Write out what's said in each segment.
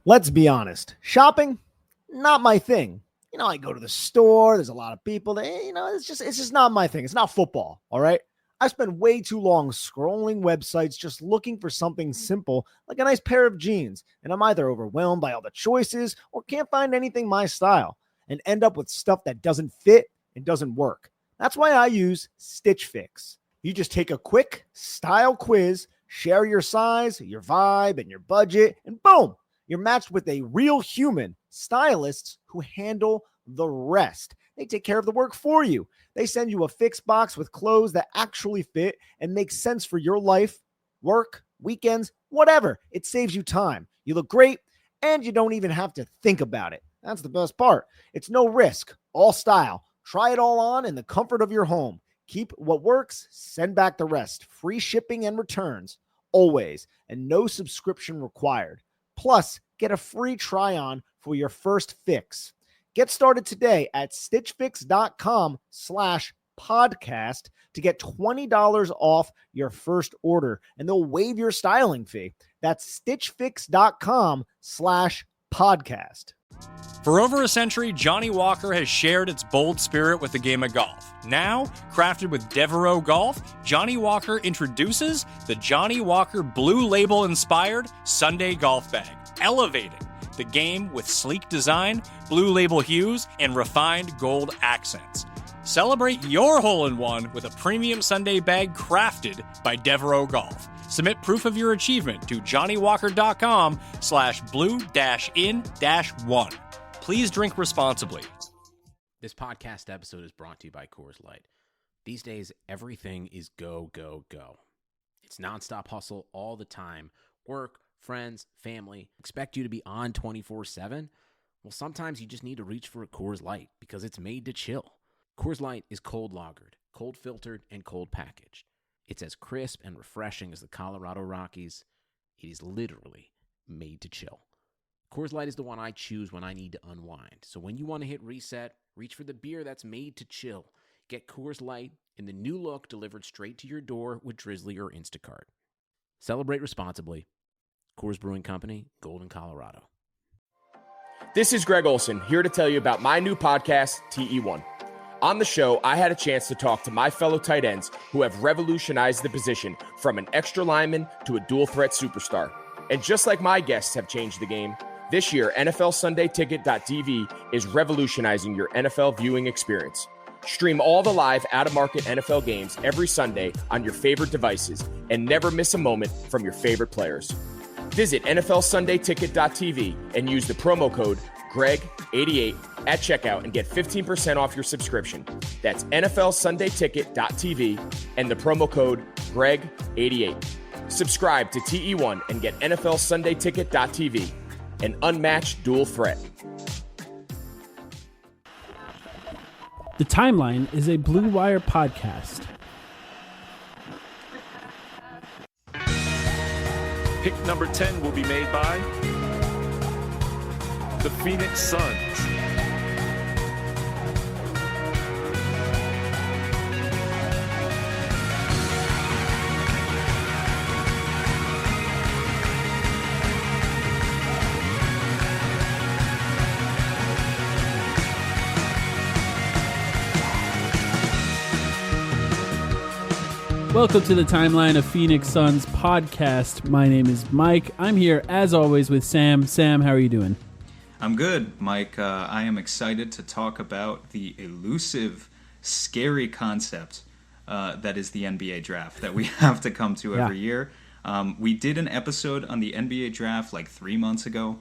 Let's be honest. Shopping, not my thing. I go to the store. There's a lot of people that, it's just not my thing. It's not football. All right. I spend way too long scrolling websites just looking for something simple like a nice pair of jeans. And I'm either overwhelmed by all the choices or can't find anything my style and end up with stuff that doesn't fit and doesn't work. That's why I use Stitch Fix. You just take a quick style quiz, share your size, your vibe, and your budget, and boom, you're matched with a real human stylists who handle the rest. They take care of the work for you. They send you a fix box with clothes that actually fit and make sense for your life, work, weekends, whatever. It saves you time. You look great, and you don't even have to think about it. That's the best part. It's no risk, all style. Try it all on in the comfort of your home. Keep what works, send back the rest. Free shipping and returns, always, and no subscription required. Plus, get a free try-on for your first fix. Get started today at stitchfix.com/podcast to get $20 off your first order, and they'll waive your styling fee. That's stitchfix.com/podcast. For over a century, Johnny Walker has shared its bold spirit with the game of golf. Now, crafted with Devereaux Golf, Johnny Walker introduces the Johnny Walker Blue Label-inspired Sunday Golf Bag, elevating the game with sleek design, blue label hues, and refined gold accents. Celebrate your hole-in-one with a premium Sunday bag crafted by Devereaux Golf. Submit proof of your achievement to johnnywalker.com/blue-in-1. Please drink responsibly. This podcast episode is brought to you by Coors Light. These days, everything is go, go, go. It's nonstop hustle all the time. Work, friends, family, expect you to be on 24/7? Well, sometimes you just need to reach for a Coors Light because it's made to chill. Coors Light is cold lagered, cold filtered, and cold packaged. It's as crisp and refreshing as the Colorado Rockies. It is literally made to chill. Coors Light is the one I choose when I need to unwind. So when you want to hit reset, reach for the beer that's made to chill. Get Coors Light in the new look delivered straight to your door with Drizzly or Instacart. Celebrate responsibly. Coors Brewing Company, Golden, Colorado. This is Greg Olson, here to tell you about my new podcast, TE1. On the show, I had a chance to talk to my fellow tight ends who have revolutionized the position from an extra lineman to a dual threat superstar. And just like my guests have changed the game, this year, NFLSundayTicket.tv is revolutionizing your NFL viewing experience. Stream all the live out-of-market NFL games every Sunday on your favorite devices and never miss a moment from your favorite players. Visit NFLSundayTicket.tv and use the promo code GREG88 at checkout and get 15% off your subscription. That's NFLSundayTicket.tv and the promo code GREG88. Subscribe to TE1 and get NFLSundayTicket.tv, an unmatched dual threat. The Timeline is a Blue Wire podcast. Pick number 10 will be made by the Phoenix Suns. Welcome to the Timeline of Phoenix Suns podcast. My name is Mike. I'm here, as always, with Sam. Sam, how are you doing? I'm good, Mike. I am excited to talk about the elusive, scary concept that is the NBA draft that we have to come to every year. We did an episode on the NBA draft like 3 months ago,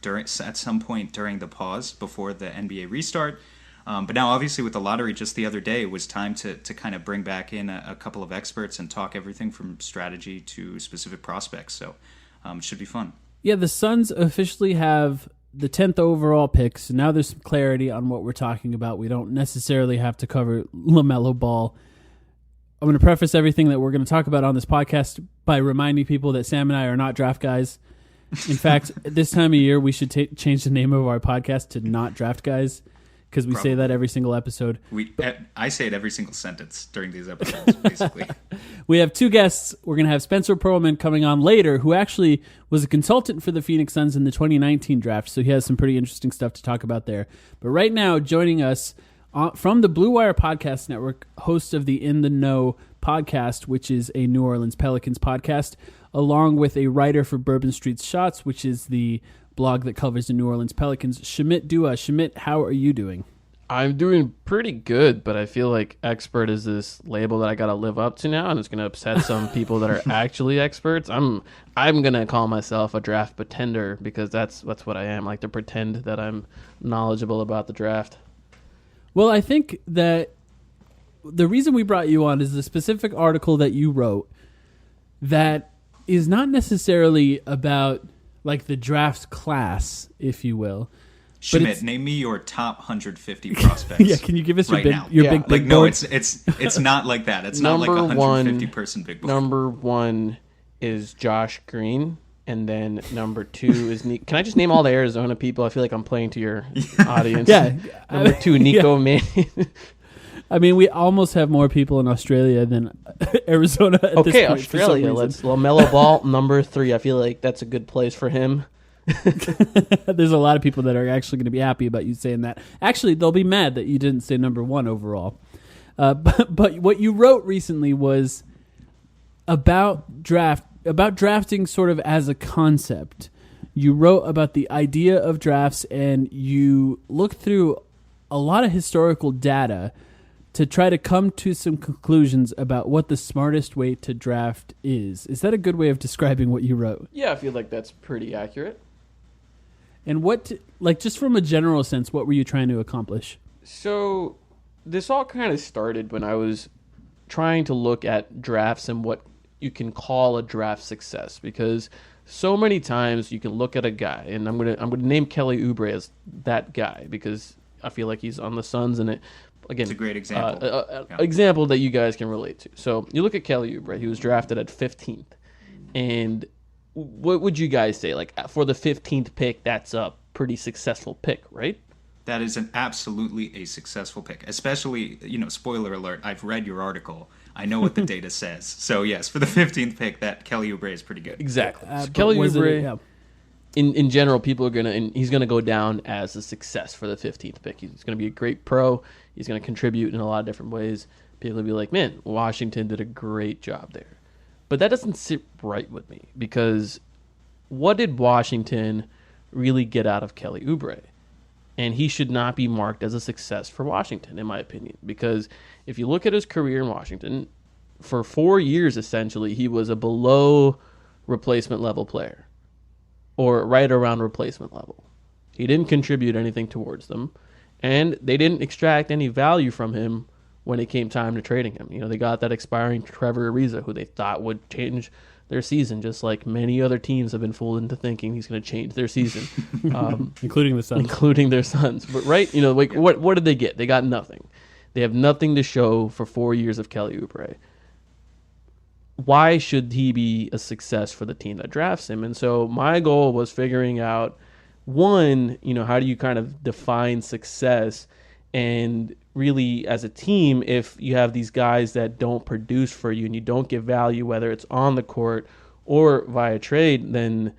at some point during the pause before the NBA restart. But now, obviously, with the lottery just the other day, it was time to kind of bring back in a couple of experts and talk everything from strategy to specific prospects. So it should be fun. Yeah, the Suns officially have the 10th overall pick, so now there's some clarity on what we're talking about. We don't necessarily have to cover LaMelo Ball. I'm going to preface everything that we're going to talk about on this podcast by reminding people that Sam and I are not draft guys. In fact, this time of year, we should change the name of our podcast to Not Draft Guys, because we say that every single episode. I say it every single sentence during these episodes, basically. We have two guests. We're going to have Spencer Pearlman coming on later, who actually was a consultant for the Phoenix Suns in the 2019 draft, so he has some pretty interesting stuff to talk about there. But right now, joining us from the Blue Wire Podcast Network, host of the In the N.O podcast, which is a New Orleans Pelicans podcast, along with a writer for Bourbon Street Shots, which is the blog that covers the New Orleans Pelicans, Shamit Dua. Shamit, how are you doing? I'm doing pretty good, but I feel like expert is this label that I got to live up to now, and it's going to upset some people that are actually experts. I'm going to call myself a draft pretender because that's what I am. I like to pretend that I'm knowledgeable about the draft. Well, I think that the reason we brought you on is the specific article that you wrote that is not necessarily about like the draft class, if you will. Shamit, name me your top 150 prospects. Yeah, can you give us right your now? big like no, board? it's not like that. It's not like a 150 person big board. Number one is Josh Green, and then number two is Can I just name all the Arizona people? I feel like I'm playing to your audience. Yeah. Number two, Nico Mannion. I mean, we almost have more people in Australia than Arizona at this point. Okay, Australia. Let's LaMelo Ball, number three. I feel like that's a good place for him. There's a lot of people that are actually going to be happy about you saying that. Actually, they'll be mad that you didn't say number one overall. But what you wrote recently was about drafting sort of as a concept. You wrote about the idea of drafts, and you looked through a lot of historical data to try to come to some conclusions about what the smartest way to draft is. Is that a good way of describing what you wrote? Yeah, I feel like that's pretty accurate. And just from a general sense, what were you trying to accomplish? So this all kind of started when I was trying to look at drafts and what you can call a draft success, because so many times you can look at a guy, and I'm gonna name Kelly Oubre as that guy because I feel like he's on the Suns, and again, it's a great example. Example that you guys can relate to. So you look at Kelly Oubre; he was drafted at 15th, and what would you guys say? Like for the 15th pick, that's a pretty successful pick, right? That is absolutely a successful pick. Especially, spoiler alert, I've read your article. I know what the data says. So yes, for the 15th pick, that Kelly Oubre is pretty good. Exactly. So Kelly Oubre. In general, people are he's gonna go down as a success for the 15th pick. He's gonna be a great pro. He's gonna contribute in a lot of different ways. People will be like, man, Washington did a great job there. But that doesn't sit right with me, because what did Washington really get out of Kelly Oubre? And he should not be marked as a success for Washington, in my opinion, because if you look at his career in Washington, for 4 years, essentially, he was a below replacement level player, or right around replacement level. He didn't contribute anything towards them, and they didn't extract any value from him when it came time to trading him. They got that expiring Trevor Ariza, who they thought would change their season, just like many other teams have been fooled into thinking he's going to change their season, including the Suns, including their Suns. But right, what did they get? They got nothing. They have nothing to show for 4 years of Kelly Oubre. Why should he be a success for the team that drafts him? And so my goal was figuring out, one, how do you kind of define success? And really, as a team, if you have these guys that don't produce for you and you don't give value, whether it's on the court or via trade, then,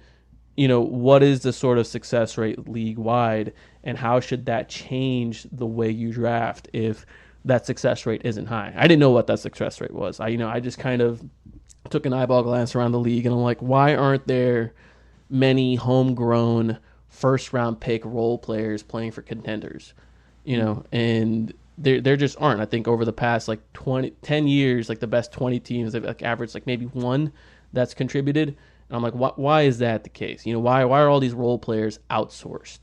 what is the sort of success rate league-wide, and how should that change the way you draft if that success rate isn't high? I didn't know what that success rate was. I just kind of took an eyeball glance around the league, and I'm like, why aren't there many homegrown first-round pick role players playing for contenders? And there just aren't. I think over the past 10 years, the best 20 teams, they've averaged maybe one that's contributed. And I'm like, why is that the case? Why are all these role players outsourced?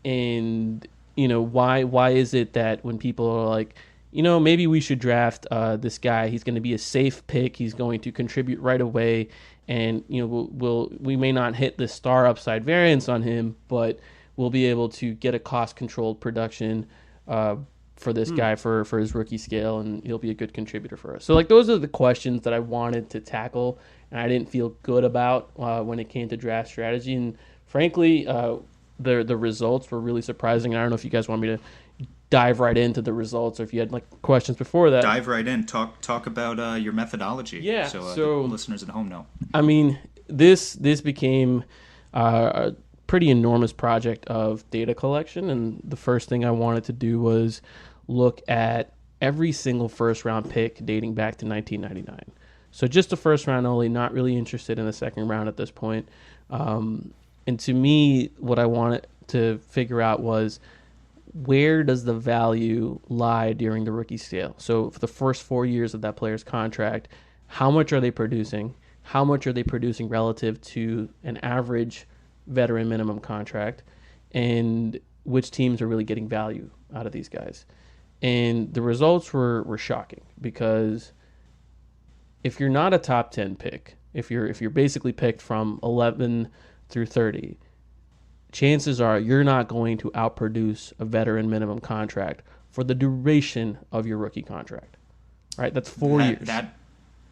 And why is it that when people are like, maybe we should draft this guy, he's going to be a safe pick, he's going to contribute right away, and we may not hit the star upside variance on him, but we'll be able to get a cost-controlled production for this guy for his rookie scale, and he'll be a good contributor for us. So, those are the questions that I wanted to tackle, and I didn't feel good about when it came to draft strategy. And frankly, the results were really surprising. I don't know if you guys want me to dive right into the results, or if you had like questions before that. Dive right in. Talk about your methodology. Yeah. So, So the listeners at home know. I mean, this became a pretty enormous project of data collection, and the first thing I wanted to do was look at every single first round pick dating back to 1999. So just the first round only, not really interested in the second round at this point. And to me, what I wanted to figure out was, where does the value lie during the rookie scale? So for the first 4 years of that player's contract, how much are they producing? How much are they producing relative to an average veteran minimum contract? And which teams are really getting value out of these guys? And the results were shocking, because if you're not a top 10 pick, if you're basically picked from 11 through 30, chances are you're not going to outproduce a veteran minimum contract for the duration of your rookie contract. Right? That's 4 years. That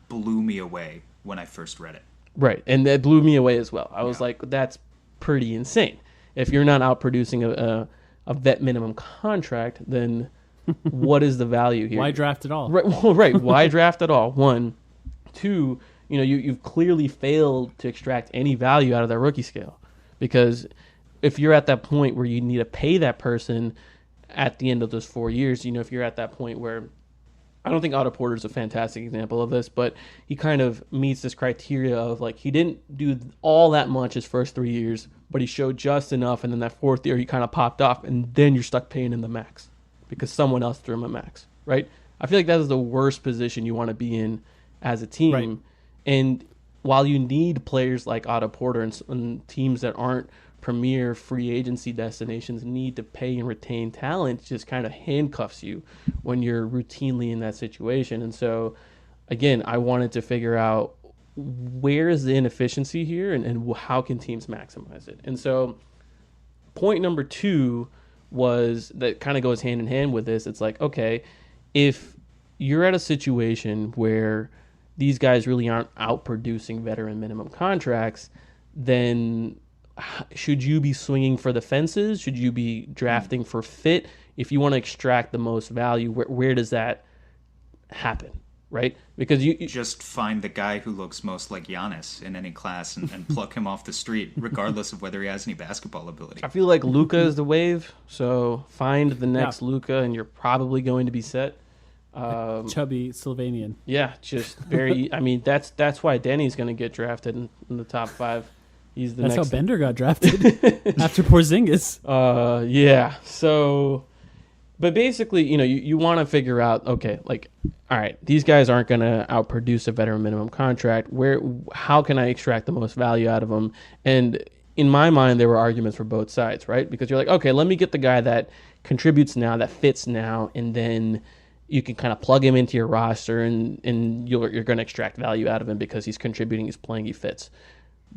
blew me away when I first read it. Right. And that blew me away as well. I was like, that's pretty insane. If you're not outproducing a vet minimum contract, then what is the value here? Why draft at all? Right. Well, right. Why draft at all? One. Two, you've clearly failed to extract any value out of that rookie scale, because if you're at that point where you need to pay that person at the end of those 4 years, if you're at that point where, I don't think Otto Porter is a fantastic example of this, but he kind of meets this criteria of like, he didn't do all that much his first 3 years, but he showed just enough, and then that fourth year he kind of popped off, and then you're stuck paying him the max because someone else threw him a max, right? I feel like that is the worst position you want to be in as a team. Right. And while you need players like Otto Porter and teams that aren't premier free agency destinations need to pay and retain talent, just kind of handcuffs you when you're routinely in that situation. And so, again, I wanted to figure out, where is the inefficiency here, and how can teams maximize it? And so point number 2 was, that kind of goes hand in hand with this. It's like, okay, if you're at a situation where these guys really aren't outproducing veteran minimum contracts, then should you be swinging for the fences? Should you be drafting for fit? If you want to extract the most value, where does that happen, right? Because you just find the guy who looks most like Giannis in any class and pluck him off the street, regardless of whether he has any basketball ability. I feel like Luka is the wave, so find the next Luka, and you're probably going to be set. Chubby Sylvanian. Yeah, just very. I mean, that's why Denny's going to get drafted in the top 5. He's the That's next. how Bender got drafted after Porzingis. Yeah. So, but basically, you want to figure out, okay, like, all right, these guys aren't going to outproduce a veteran minimum contract. How can I extract the most value out of them? And in my mind, there were arguments for both sides, right? Because you're like, okay, let me get the guy that contributes now, that fits now, and then you can kind of plug him into your roster, and you're going to extract value out of him because he's contributing, he's playing, he fits.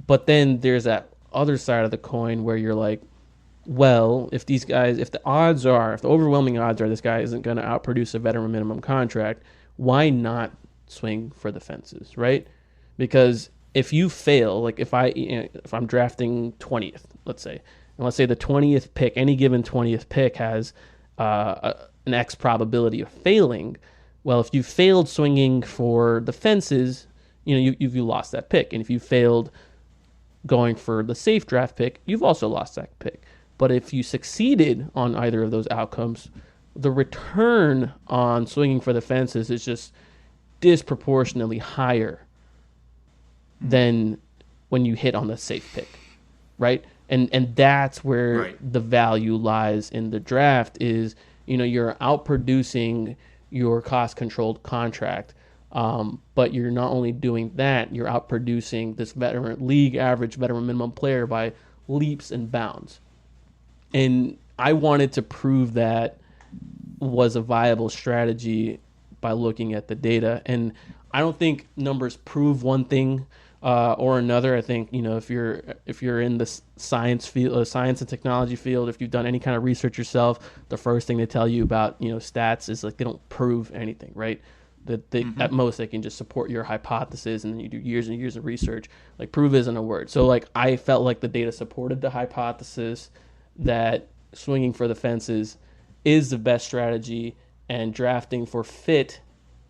But then there's that other side of the coin where you're like, well, if the overwhelming odds are this guy isn't going to outproduce a veteran minimum contract, why not swing for the fences, right? Because if you fail, like if I'm drafting 20th, let's say, and let's say the 20th pick, any given 20th pick has an X probability of failing. Well, if you failed swinging for the fences, you lost that pick. And if you failed going for the safe draft pick, you've also lost that pick. But if you succeeded on either of those outcomes, the return on swinging for the fences is just disproportionately higher than when you hit on the safe pick, right? And that's where the value lies in the draft is, you're outproducing your cost-controlled contract. But you're not only doing that, you're outproducing this league average veteran minimum player by leaps and bounds. And I wanted to prove that was a viable strategy by looking at the data. And I don't think numbers prove one thing or another. I think, if you're in the science field, science and technology field, if you've done any kind of research yourself, the first thing they tell you about, stats is like they don't prove anything, right? That they, at most, they can just support your hypothesis, and then you do years and years of research. Like, prove isn't a word. So, like, I felt like the data supported the hypothesis. that swinging for the fences is the best strategy, and drafting for fit,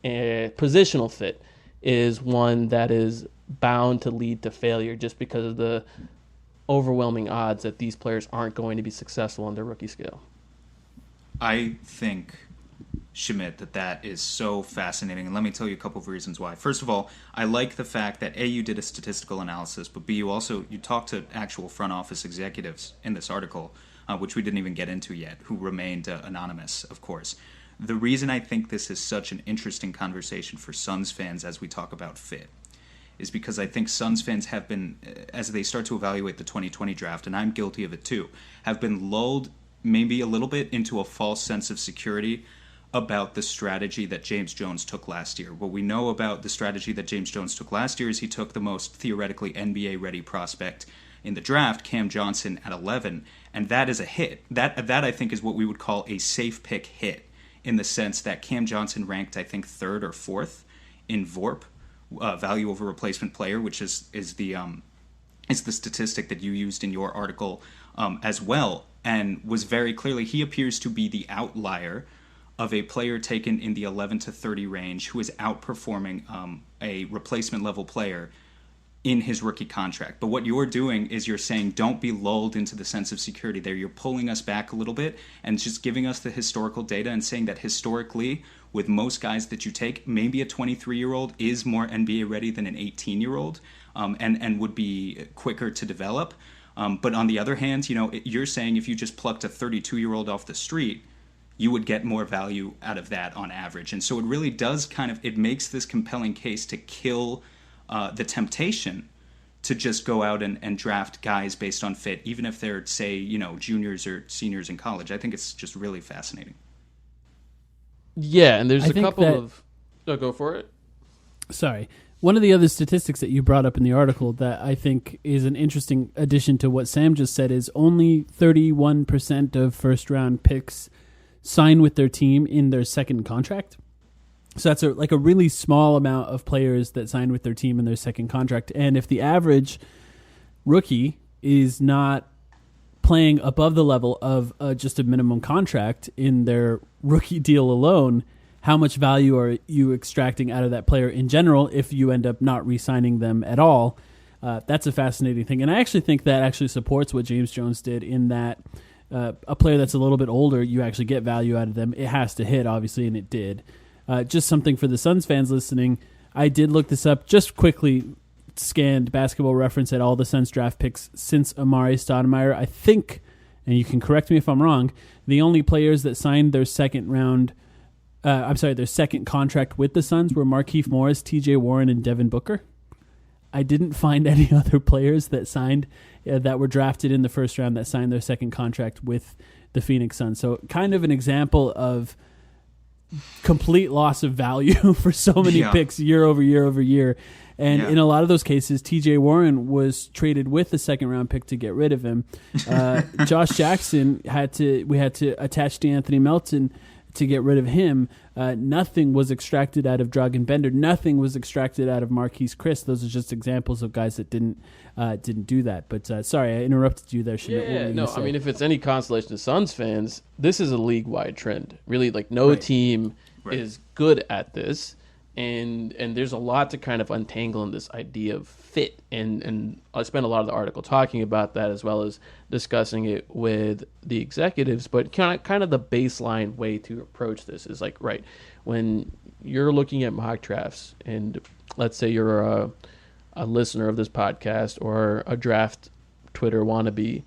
positional fit, is one that is bound to lead to failure just because of the overwhelming odds that these players aren't going to be successful on their rookie scale. I think, Shamit, that is so fascinating, and let me tell you a couple of reasons why. First of all, I like the fact that A, you did a statistical analysis, but B, you talked to actual front office executives in this article, which we didn't even get into yet, who remained anonymous, of course. The reason I think this is such an interesting conversation for Suns fans as we talk about fit is because I think Suns fans have been, as they start to evaluate the 2020 draft, and I'm guilty of it too, have been lulled maybe a little bit into a false sense of security about the strategy that James Jones took last year. What we know about the strategy that James Jones took last year is he took the most theoretically NBA-ready prospect in the draft, Cam Johnson, at 11, and that is a hit. That I think is what we would call a safe pick hit, in the sense that Cam Johnson ranked, I think, 3rd or 4th in VORP, value over replacement player, which is the statistic that you used in your article as well, and was very clearly, he appears to be the outlier of a player taken in the 11 to 30 range who is outperforming a replacement level player in his rookie contract. But what you're doing is you're saying don't be lulled into the sense of security there. You're pulling us back a little bit and just giving us the historical data and saying that historically, with most guys that you take, maybe a 23-year-old is more NBA ready than an 18-year-old and would be quicker to develop. But on the other hand, you're saying if you just plucked a 32-year-old off the street, you would get more value out of that on average. And so it really does it makes this compelling case to kill the temptation to just go out and draft guys based on fit, even if they're, say, juniors or seniors in college. I think it's just really fascinating. Yeah, and there's a couple of... Oh, go for it. Sorry. One of the other statistics that you brought up in the article that I think is an interesting addition to what Sam just said is only 31% of first-round picks sign with their team in their second contract. So that's a really small amount of players that sign with their team in their second contract. And if the average rookie is not playing above the level of just a minimum contract in their rookie deal alone, how much value are you extracting out of that player in general if you end up not re-signing them at all? That's a fascinating thing. And I actually think that actually supports what James Jones did in that a player that's a little bit older, you actually get value out of them. It has to hit, obviously, and it did. Just something for the Suns fans listening. I did look this up, just quickly scanned Basketball Reference at all the Suns draft picks since Amari Stoudemire. I think, and you can correct me if I'm wrong, the only players that signed their second contract with the Suns were Markieff Morris, TJ Warren, and Devin Booker. I didn't find any other players that signed that were drafted in the first round that signed their second contract with the Phoenix Suns. So kind of an example of complete loss of value for so many picks year over year over year. And in a lot of those cases, TJ Warren was traded with the second round pick to get rid of him. Josh Jackson we had to attach DeAnthony Melton to get rid of him. Nothing was extracted out of Dragan Bender. Nothing was extracted out of Marquise Chris. Those are just examples of guys that didn't do that. But sorry, I interrupted you there, Shamit. Yeah, no, I mean, if it's any consolation to Suns fans, this is a league-wide trend. Really, no team is good at this. And there's a lot to kind of untangle in this idea of fit. And I spent a lot of the article talking about that as well as discussing it with the executives. But kind of the baseline way to approach this is when you're looking at mock drafts, and let's say you're a listener of this podcast or a draft Twitter wannabe,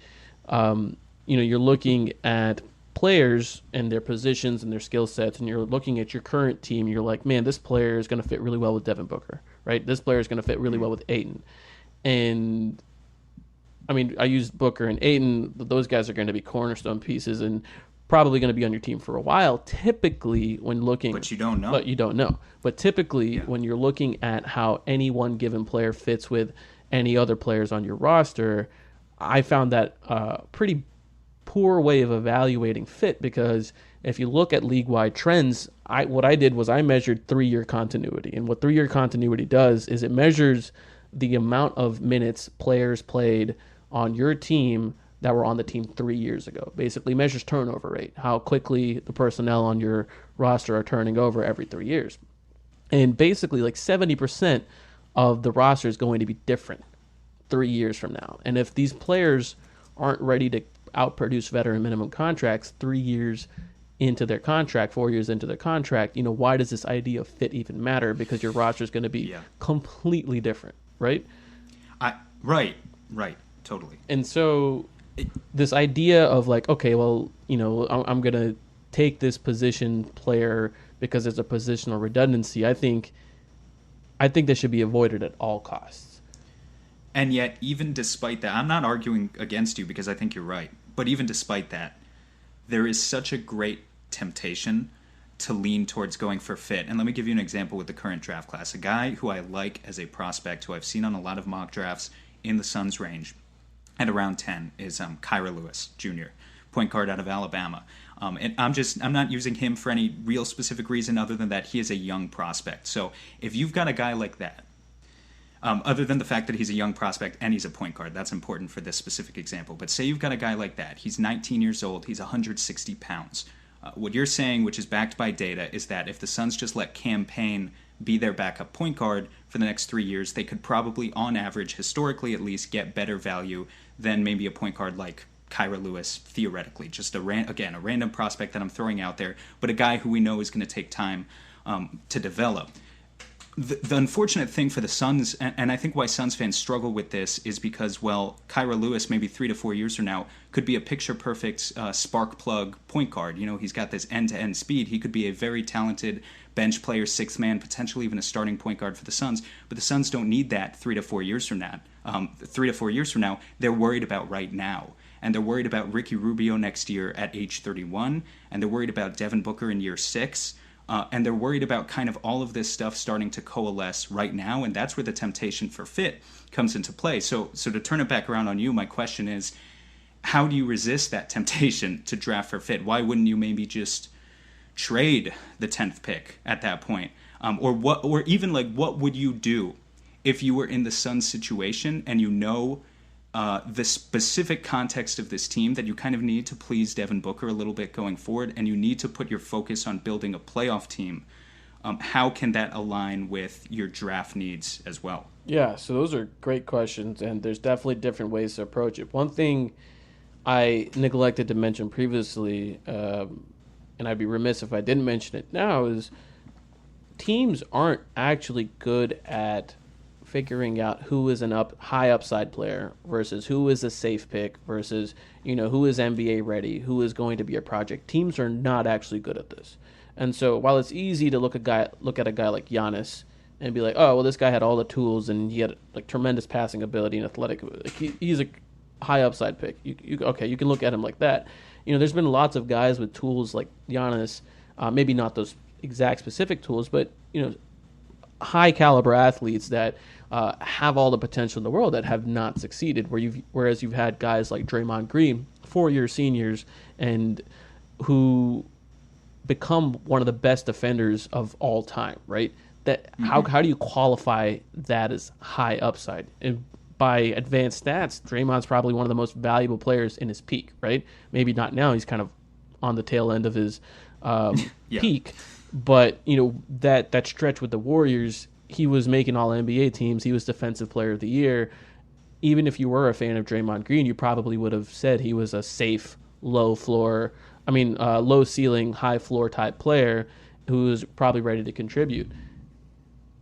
you're looking at players and their positions and their skill sets, and you're looking at your current team, you're like, man, this player is going to fit really well with Devin Booker, right? This player is going to fit really well with Ayton. And I mean, I used Booker and Ayton. Those guys are going to be cornerstone pieces and probably going to be on your team for a while. Typically, when looking... But you don't know. But you don't know. But typically, when you're looking at how any one given player fits with any other players on your roster, I found that pretty poor way of evaluating fit, because if you look at league-wide trends, what I did was I measured 3-year continuity. And what 3-year continuity does is it measures the amount of minutes players played on your team that were on the team 3 years ago. Basically measures turnover rate, how quickly the personnel on your roster are turning over every 3 years. And basically like 70% of the roster is going to be different 3 years from now. And if these players aren't ready to outproduce veteran minimum contracts 3 years into their contract, 4 years into their contract, why does this idea of fit even matter? Because your roster is going to be completely different, right? Right, totally. And so this idea of like, okay, well, I'm going to take this position player because it's a positional redundancy, I think that should be avoided at all costs. And yet, even despite that, I'm not arguing against you because I think you're right. But even despite that, there is such a great temptation to lean towards going for fit. And let me give you an example with the current draft class. A guy who I like as a prospect, who I've seen on a lot of mock drafts in the Suns range at around 10, is Kyra Lewis Jr., point guard out of Alabama. And I'm not using him for any real specific reason other than that he is a young prospect. So if you've got a guy like that, other than the fact that he's a young prospect and he's a point guard, that's important for this specific example. But say you've got a guy like that. He's 19 years old. He's 160 pounds. What you're saying, which is backed by data, is that if the Suns just let Cam Payne be their backup point guard for the next 3 years, they could probably, on average, historically at least, get better value than maybe a point guard like Kyra Lewis, theoretically. Just a random prospect that I'm throwing out there, but a guy who we know is going to take time to develop. The unfortunate thing for the Suns, and I think why Suns fans struggle with this, is because, well, Kyra Lewis, maybe 3 to 4 years from now, could be a picture-perfect spark plug point guard. He's got this end-to-end speed. He could be a very talented bench player, sixth man, potentially even a starting point guard for the Suns. But the Suns don't need that 3 to 4 years from now. 3 to 4 years from now, they're worried about right now. And they're worried about Ricky Rubio next year at age 31. And they're worried about Devin Booker in year 6. And they're worried about kind of all of this stuff starting to coalesce right now, and that's where the temptation for fit comes into play. So to turn it back around on you, my question is, how do you resist that temptation to draft for fit? Why wouldn't you maybe just trade the 10th pick at that point? Or even like, what would you do if you were in the Suns situation and the specific context of this team that you kind of need to please Devin Booker a little bit going forward, and you need to put your focus on building a playoff team? How can that align with your draft needs as well? Yeah, so those are great questions, and there's definitely different ways to approach it. One thing I neglected to mention previously, and I'd be remiss if I didn't mention it now, is teams aren't actually good at figuring out who is high upside player versus who is a safe pick versus who is NBA ready, who is going to be a project. Teams are not actually good at this, and so while it's easy to look at a guy like Giannis and be like, oh well, this guy had all the tools and he had like tremendous passing ability and athletic. He's a high upside pick. You can look at him like that. There's been lots of guys with tools like Giannis, maybe not those exact specific tools, but high caliber athletes that have all the potential in the world that have not succeeded. Whereas you've had guys like Draymond Green, 4-year seniors, and who become one of the best defenders of all time. Right? That how do you qualify that as high upside? And by advanced stats, Draymond's probably one of the most valuable players in his peak. Right? Maybe not now. He's kind of on the tail end of his peak. But, that stretch with the Warriors, he was making all NBA teams. He was Defensive Player of the Year. Even if you were a fan of Draymond Green, you probably would have said he was a safe, low ceiling, high floor type player who was probably ready to contribute.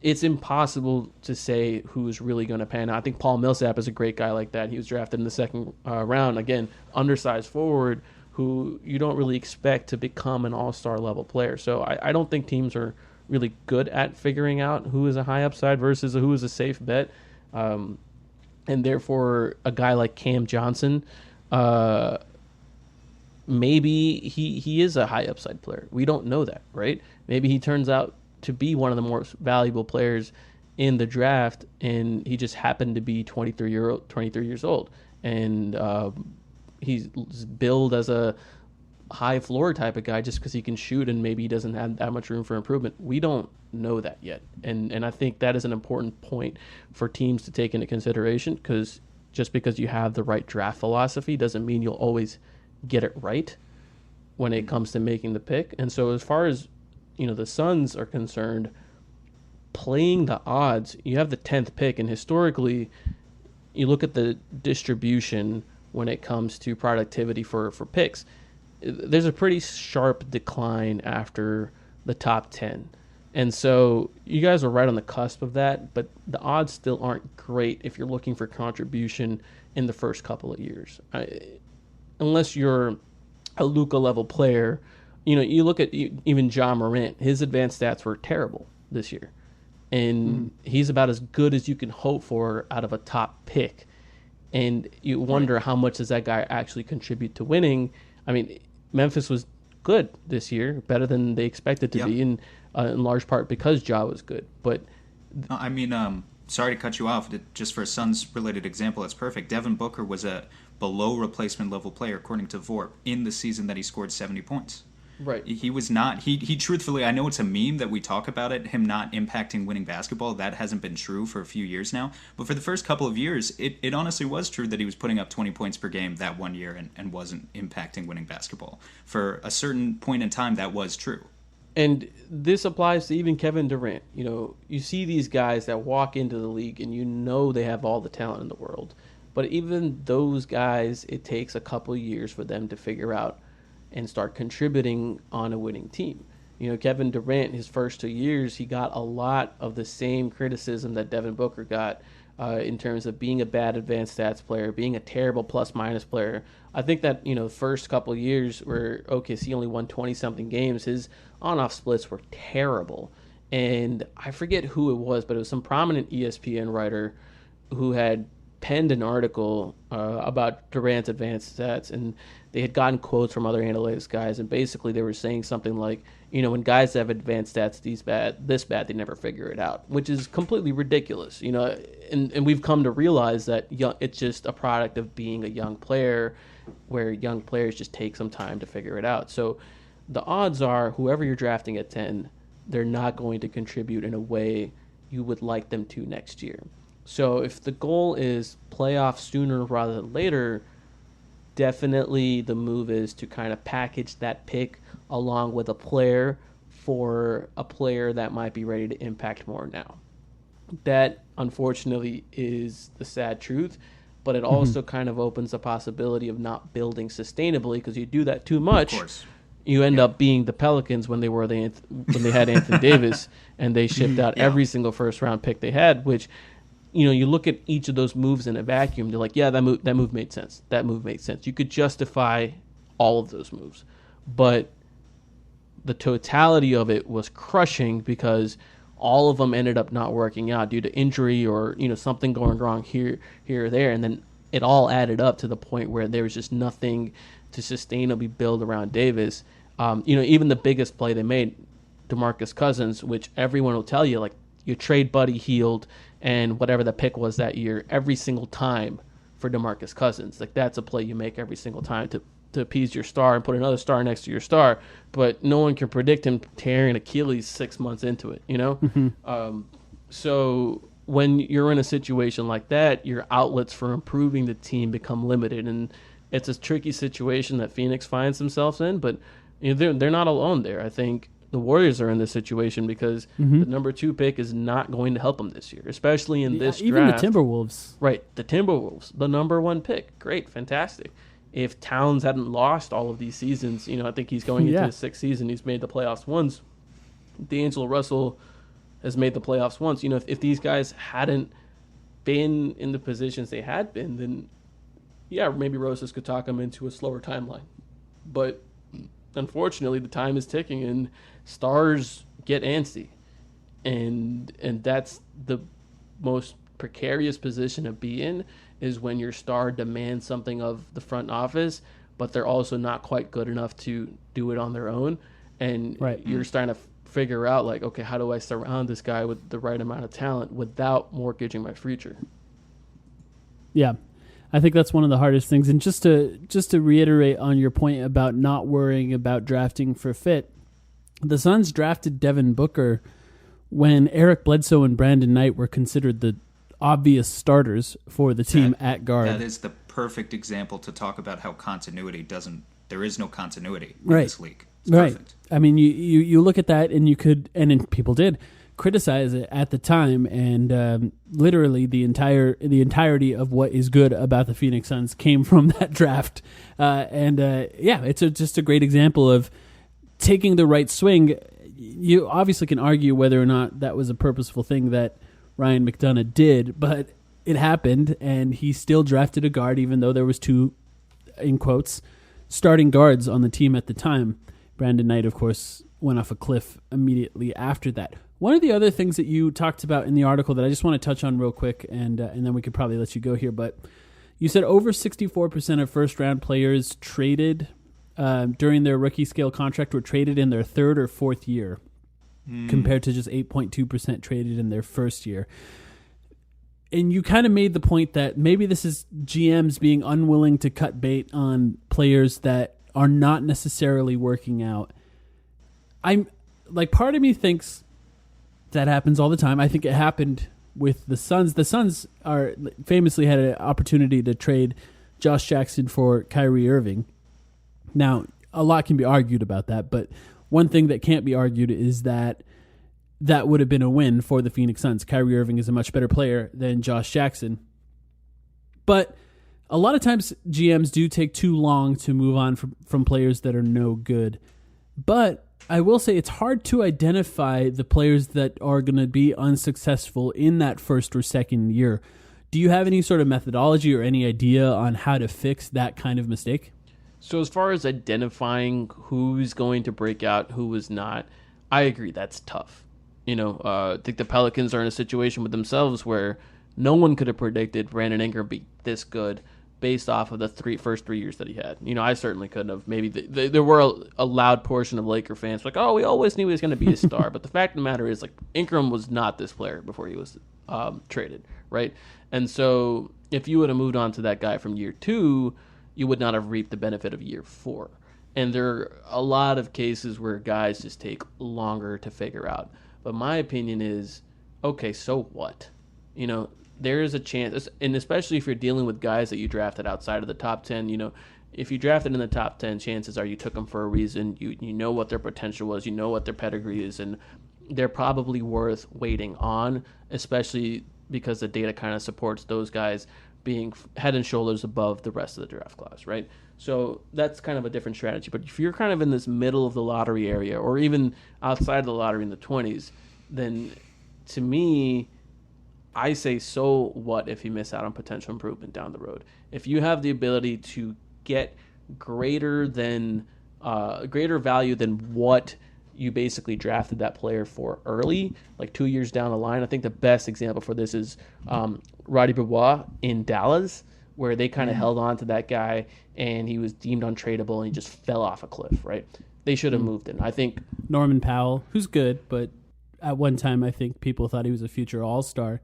It's impossible to say who's really going to pan out. I think Paul Millsap is a great guy like that. He was drafted in the second round. Again, undersized forward who you don't really expect to become an all-star level player. So I don't think teams are really good at figuring out who is a high upside versus who is a safe bet. And therefore, a guy like Cam Johnson, maybe he is a high upside player. We don't know that, right? Maybe he turns out to be one of the most valuable players in the draft, and he just happened to be 23 years old. And he's billed as a high floor type of guy just because he can shoot and maybe he doesn't have that much room for improvement. We don't know that yet. And I think that is an important point for teams to take into consideration, because just because you have the right draft philosophy doesn't mean you'll always get it right when it comes to making the pick. And so as far as, the Suns are concerned, playing the odds, you have the 10th pick, and historically you look at the distribution when it comes to productivity for picks. There's a pretty sharp decline after the top 10. And so you guys are right on the cusp of that, but the odds still aren't great if you're looking for contribution in the first couple of years. Unless you're a Luka level player, you look at even Ja Morant, his advanced stats were terrible this year. And he's about as good as you can hope for out of a top pick. And you wonder how much does that guy actually contribute to winning. I mean, Memphis was good this year, better than they expected to be, and in large part because Ja was good. But sorry to cut you off. Just for a Suns-related example, it's perfect. Devin Booker was a below replacement level player, according to VORP, in the season that he scored 70 points. Right. He was not. He truthfully, I know it's a meme that we talk about it, him not impacting winning basketball. That hasn't been true for a few years now. But for the first couple of years, it honestly was true that he was putting up 20 points per game that one year and wasn't impacting winning basketball. For a certain point in time, that was true. And this applies to even Kevin Durant. You see these guys that walk into the league and they have all the talent in the world. But even those guys, it takes a couple of years for them to figure out and start contributing on a winning team. Kevin Durant, his first 2 years, he got a lot of the same criticism that Devin Booker got in terms of being a bad advanced stats player, being a terrible plus-minus player. I think that, first couple of years where OKC only won 20-something games, his on-off splits were terrible. And I forget who it was, but it was some prominent ESPN writer who had penned an article about Durant's advanced stats, and they had gotten quotes from other analytics guys, and basically they were saying something like, when guys have advanced stats this bad, they never figure it out, which is completely ridiculous. And we've come to realize that it's just a product of being a young player, where young players just take some time to figure it out. So the odds are whoever you're drafting at 10, they're not going to contribute in a way you would like them to next year. So if the goal is playoffs sooner rather than later, definitely the move is to kind of package that pick along with a player for a player that might be ready to impact more now. That, unfortunately, is the sad truth, but it also kind of opens the possibility of not building sustainably, because you do that too much. Of course. You end up being the Pelicans when they had Anthony Davis, and they shipped out every single first-round pick they had, which... you look at each of those moves in a vacuum, they're like, yeah, that move made sense. That move made sense. You could justify all of those moves. But the totality of it was crushing because all of them ended up not working out due to injury or, something going wrong here or there. And then it all added up to the point where there was just nothing to sustainably build around Davis. Even the biggest play they made, DeMarcus Cousins, which everyone will tell you, like, you trade Buddy Hield and whatever the pick was that year every single time for DeMarcus Cousins. Like, that's a play you make every single time to appease your star and put another star next to your star. But no one can predict him tearing Achilles 6 months into it, So when you're in a situation like that, your outlets for improving the team become limited. And it's a tricky situation that Phoenix finds themselves in, but they're not alone there. I think the Warriors are in this situation because the number 2 pick is not going to help them this year, especially in this even draft. Even the Timberwolves. Right, the Timberwolves, the number 1 pick. Great, fantastic. If Towns hadn't lost all of these seasons, I think he's going into his 6th season. He's made the playoffs once. D'Angelo Russell has made the playoffs once. If these guys hadn't been in the positions they had been, then, maybe Rosas could talk them into a slower timeline. But unfortunately, the time is ticking, and stars get antsy, and that's the most precarious position to be in, is when your star demands something of the front office, but they're also not quite good enough to do it on their own, and you're starting to figure out, like, okay, how do I surround this guy with the right amount of talent without mortgaging my future? Yeah. I think that's one of the hardest things. And just to reiterate on your point about not worrying about drafting for fit, the Suns drafted Devin Booker when Eric Bledsoe and Brandon Knight were considered the obvious starters for the team at guard. That is the perfect example to talk about how there is no continuity in Right. this league. It's Right. perfect. I mean, you look at that and you could, and people did criticize it at the time, and literally the entirety of what is good about the Phoenix Suns came from that draft. It's just a great example of taking the right swing. You obviously can argue whether or not that was a purposeful thing that Ryan McDonough did, but it happened, and he still drafted a guard, even though there was two, in quotes, starting guards on the team at the time. Brandon Knight, of course, went off a cliff immediately after that. One of the other things that you talked about in the article that I just want to touch on real quick, and then we could probably let you go here, but you said over 64% of first-round players traded during their rookie scale contract were traded in their third or fourth year, compared to just 8.2% traded in their first year. And you kind of made the point that maybe this is GMs being unwilling to cut bait on players that are not necessarily working out. Part of me thinks that happens all the time. I think it happened with the Suns. The Suns famously had an opportunity to trade Josh Jackson for Kyrie Irving. Now, a lot can be argued about that, but one thing that can't be argued is that would have been a win for the Phoenix Suns. Kyrie Irving is a much better player than Josh Jackson. But a lot of times GMs do take too long to move on from players that are no good. But I will say it's hard to identify the players that are going to be unsuccessful in that first or second year. Do you have any sort of methodology or any idea on how to fix that kind of mistake? So as far as identifying who's going to break out, who is not, I agree that's tough. I think the Pelicans are in a situation with themselves where no one could have predicted Brandon Ingram be this good based off of the first 3 years that he had. I certainly couldn't have. Maybe there were a loud portion of Laker fans like, oh, we always knew he was going to be a star. But the fact of the matter is, Ingram was not this player before he was traded, right? And so if you would have moved on to that guy from year 2, you would not have reaped the benefit of year 4. And there are a lot of cases where guys just take longer to figure out. But my opinion is, okay, so what? There is a chance, and especially if you're dealing with guys that you drafted outside of the top 10, if you drafted in the top 10, chances are you took them for a reason. You know what their potential was, you know what their pedigree is, and they're probably worth waiting on, especially because the data kind of supports those guys being head and shoulders above the rest of the draft class, right? So that's kind of a different strategy. But if you're kind of in this middle of the lottery area, or even outside of the lottery in the 20s, then to me, I say, so what if you miss out on potential improvement down the road? If you have the ability to get greater value than what you basically drafted that player for early, like 2 years down the line, I think the best example for this is Roddy Beaubois in Dallas, where they kind of held on to that guy and he was deemed untradeable and he just fell off a cliff, right? They should have moved in. I think Norman Powell, who's good, but at one time I think people thought he was a future all-star,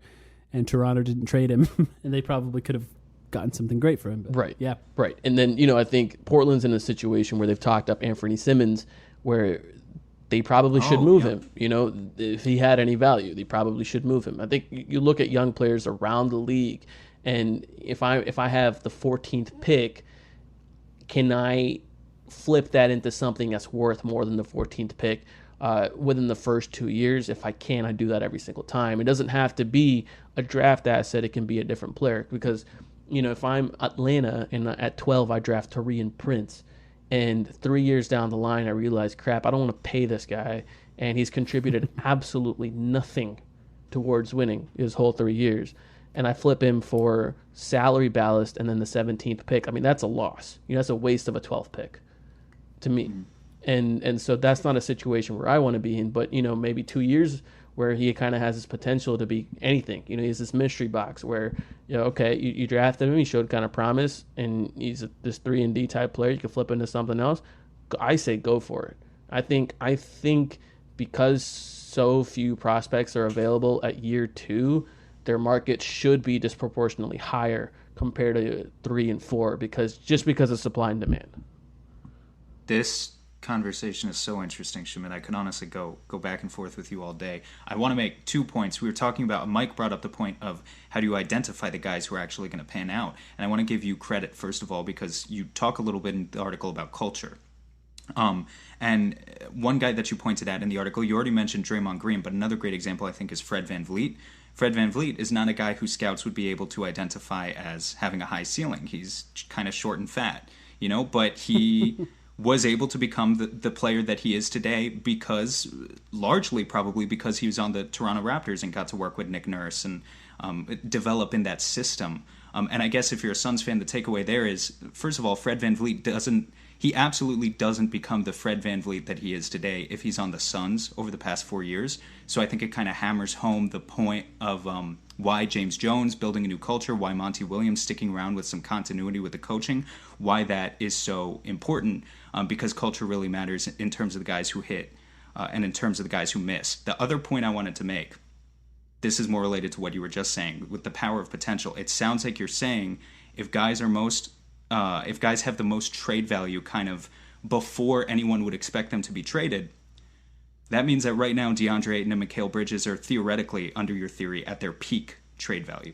and Toronto didn't trade him, and they probably could have gotten something great for him. But right. Yeah. Right. And then, I think Portland's in a situation where they've talked up Anthony Simmons, where they probably should move him. If he had any value, they probably should move him. I think you look at young players around the league, and if I have the 14th pick, can I flip that into something that's worth more than the 14th pick within the first 2 years? If I can, I do that every single time. It doesn't have to be a draft asset. It can be a different player, because if I'm Atlanta and at 12 I draft Taurean Prince, and 3 years down the line I realize, crap, I don't want to pay this guy, and he's contributed absolutely nothing towards winning his whole 3 years, and I flip him for salary ballast and then the 17th pick. I mean, that's a loss. That's a waste of a 12th pick to me. And so that's not a situation where I want to be in. But, maybe 2 years where he kind of has his potential to be anything. He's this mystery box where, okay, you drafted him, he showed kind of promise, and he's this 3-and-D type player. You can flip into something else. I say go for it. I think because so few prospects are available at year 2, their market should be disproportionately higher compared to 3 and 4 because of supply and demand. This conversation is so interesting, Shamit. I could honestly go back and forth with you all day. I want to make 2 points. We were talking about, Mike brought up the point of how do you identify the guys who are actually going to pan out. And I want to give you credit, first of all, because you talk a little bit in the article about culture. And one guy that you pointed at in the article, you already mentioned Draymond Green, but another great example I think is Fred VanVleet. Fred VanVleet is not a guy who scouts would be able to identify as having a high ceiling. He's kind of short and fat, but he was able to become the player that he is today largely probably because he was on the Toronto Raptors and got to work with Nick Nurse and develop in that system. And I guess if you're a Suns fan, the takeaway there is, first of all, Fred VanVleet he absolutely doesn't become the Fred VanVleet that he is today if he's on the Suns over the past 4 years. So I think it kind of hammers home the point of why James Jones building a new culture, why Monty Williams sticking around with some continuity with the coaching, why that is so important, because culture really matters in terms of the guys who hit and in terms of the guys who miss. The other point I wanted to make, this is more related to what you were just saying, with the power of potential. It sounds like you're saying if guys have the most trade value kind of before anyone would expect them to be traded, that means that right now DeAndre Ayton and Mikal Bridges are theoretically, under your theory, at their peak trade value.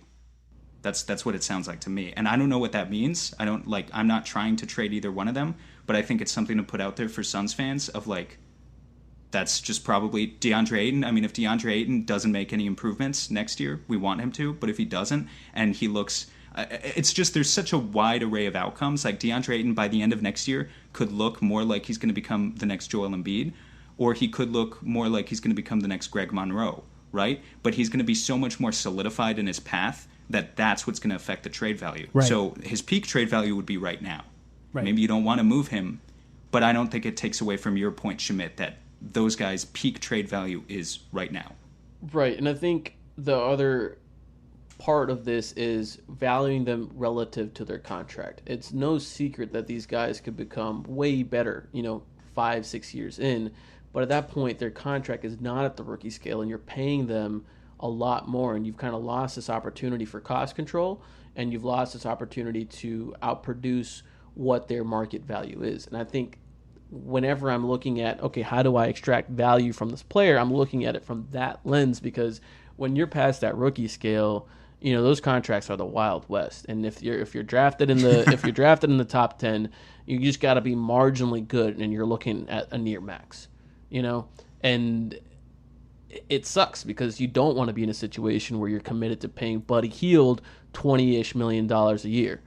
That's what it sounds like to me. And I don't know what that means. I'm not trying to trade either one of them, but I think it's something to put out there for Suns fans of that's just probably DeAndre Ayton. I mean, if DeAndre Ayton doesn't make any improvements next year, we want him to, but if he doesn't and he looks... it's just there's such a wide array of outcomes. Like DeAndre Ayton by the end of next year could look more like he's going to become the next Joel Embiid, or he could look more like he's going to become the next Greg Monroe, right? But he's going to be so much more solidified in his path that's what's going to affect the trade value. Right. So his peak trade value would be right now. Right. Maybe you don't want to move him, but I don't think it takes away from your point, Shamit, that those guys' peak trade value is right now. Right, and I think the other part of this is valuing them relative to their contract. It's no secret that these guys could become way better, 5-6 years in, but at that point their contract is not at the rookie scale and you're paying them a lot more, and you've kind of lost this opportunity for cost control, and you've lost this opportunity to outproduce what their market value is. And I think whenever I'm looking at, okay, how do I extract value from this player, I'm looking at it from that lens, because when you're past that rookie scale, those contracts are the Wild West, and if you're drafted in the top 10, you just got to be marginally good, and you're looking at a near max, and it sucks because you don't want to be in a situation where you're committed to paying Buddy Hield $20-ish million a year,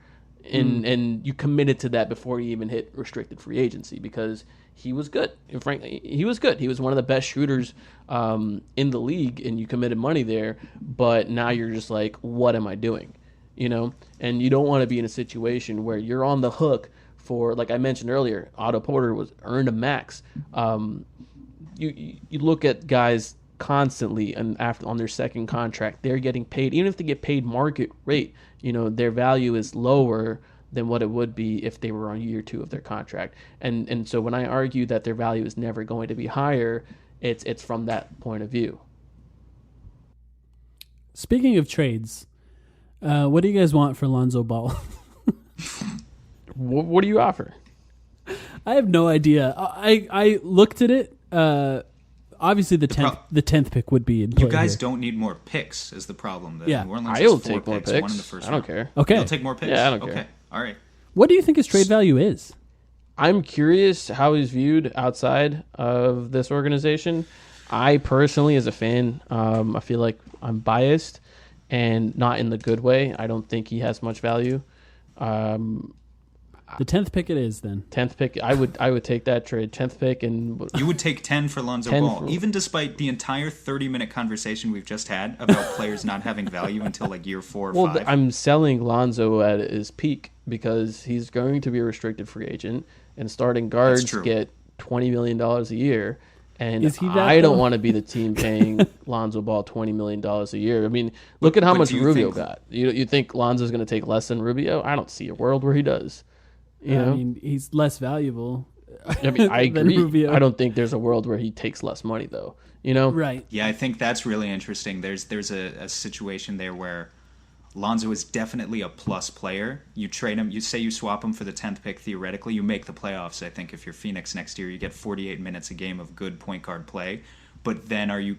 and you committed to that before you even hit restricted free agency because he was good. And frankly, he was good. He was one of the best shooters in the league, and you committed money there. But now you're just like, what am I doing? And you don't want to be in a situation where you're on the hook for, like I mentioned earlier, Otto Porter earned a max. You look at guys constantly, and after on their second contract, they're getting paid. Even if they get paid market rate, their value is lower than what it would be if they were on year 2 of their contract. And so when I argue that their value is never going to be higher, it's from that point of view. Speaking of trades, what do you guys want for Lonzo Ball? What do you offer? I have no idea. I looked at it. Obviously, the 10th pick would be in play. You guys here. don't need more picks is the problem. Yeah. New Orleans I'll has 4 take more picks, picks. 1 in the first I don't round. care. Okay. You'll take more picks? Yeah, I don't care. Okay. All right. What do you think his trade value is? I'm curious how he's viewed outside of this organization. I personally, as a fan, I feel like I'm biased and not in the good way. I don't think he has much value. The 10th pick it is then. 10th pick, I would take that trade. 10th pick, and you would take 10 for Lonzo 10 Ball, even despite the entire 30-minute conversation we've just had about players not having value until like year 4 or 5. I'm selling Lonzo at his peak because he's going to be a restricted free agent, and starting guards get $20 million a year. And I don't want to be the team paying Lonzo Ball $20 million a year. I mean, look at how much Rubio got. You think Lonzo's going to take less than Rubio? I don't see a world where he does. You know? I mean, he's less valuable. I mean, I agree. Rubio. I don't think there's a world where he takes less money, though. Right. Yeah, I think that's really interesting. There's a situation there where Lonzo is definitely a plus player. You trade him, you say you swap him for the 10th pick, theoretically, you make the playoffs. I think if you're Phoenix next year, you get 48 minutes a game of good point guard play. But then are you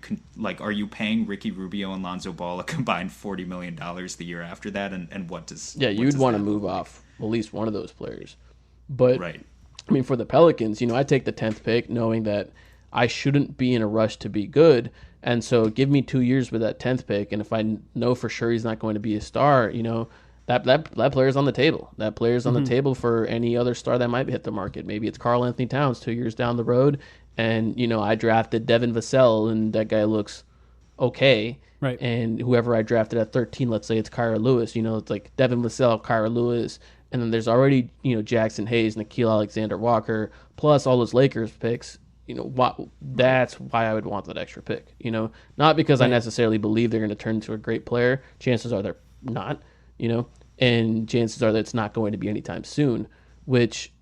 paying Ricky Rubio and Lonzo Ball a combined $40 million the year after that? And what does... Yeah, you'd want to move off at least one of those players. But, right. I mean, for the Pelicans, I take the 10th pick knowing that I shouldn't be in a rush to be good. And so give me 2 years with that 10th pick, and if I know for sure he's not going to be a star, that player's on the table. That player's on the table for any other star that might hit the market. Maybe it's Karl Anthony Towns 2 years down the road, and, I drafted Devin Vassell, and that guy looks okay. Right. And whoever I drafted at 13, let's say it's Kyra Lewis, it's like Devin Vassell, Kyra Lewis, and then there's already, Jackson Hayes, Nickeil Alexander-Walker, plus all those Lakers picks. That's why I would want that extra pick. Not because I necessarily believe they're going to turn into a great player. Chances are they're not. And chances are that it's not going to be anytime soon. Which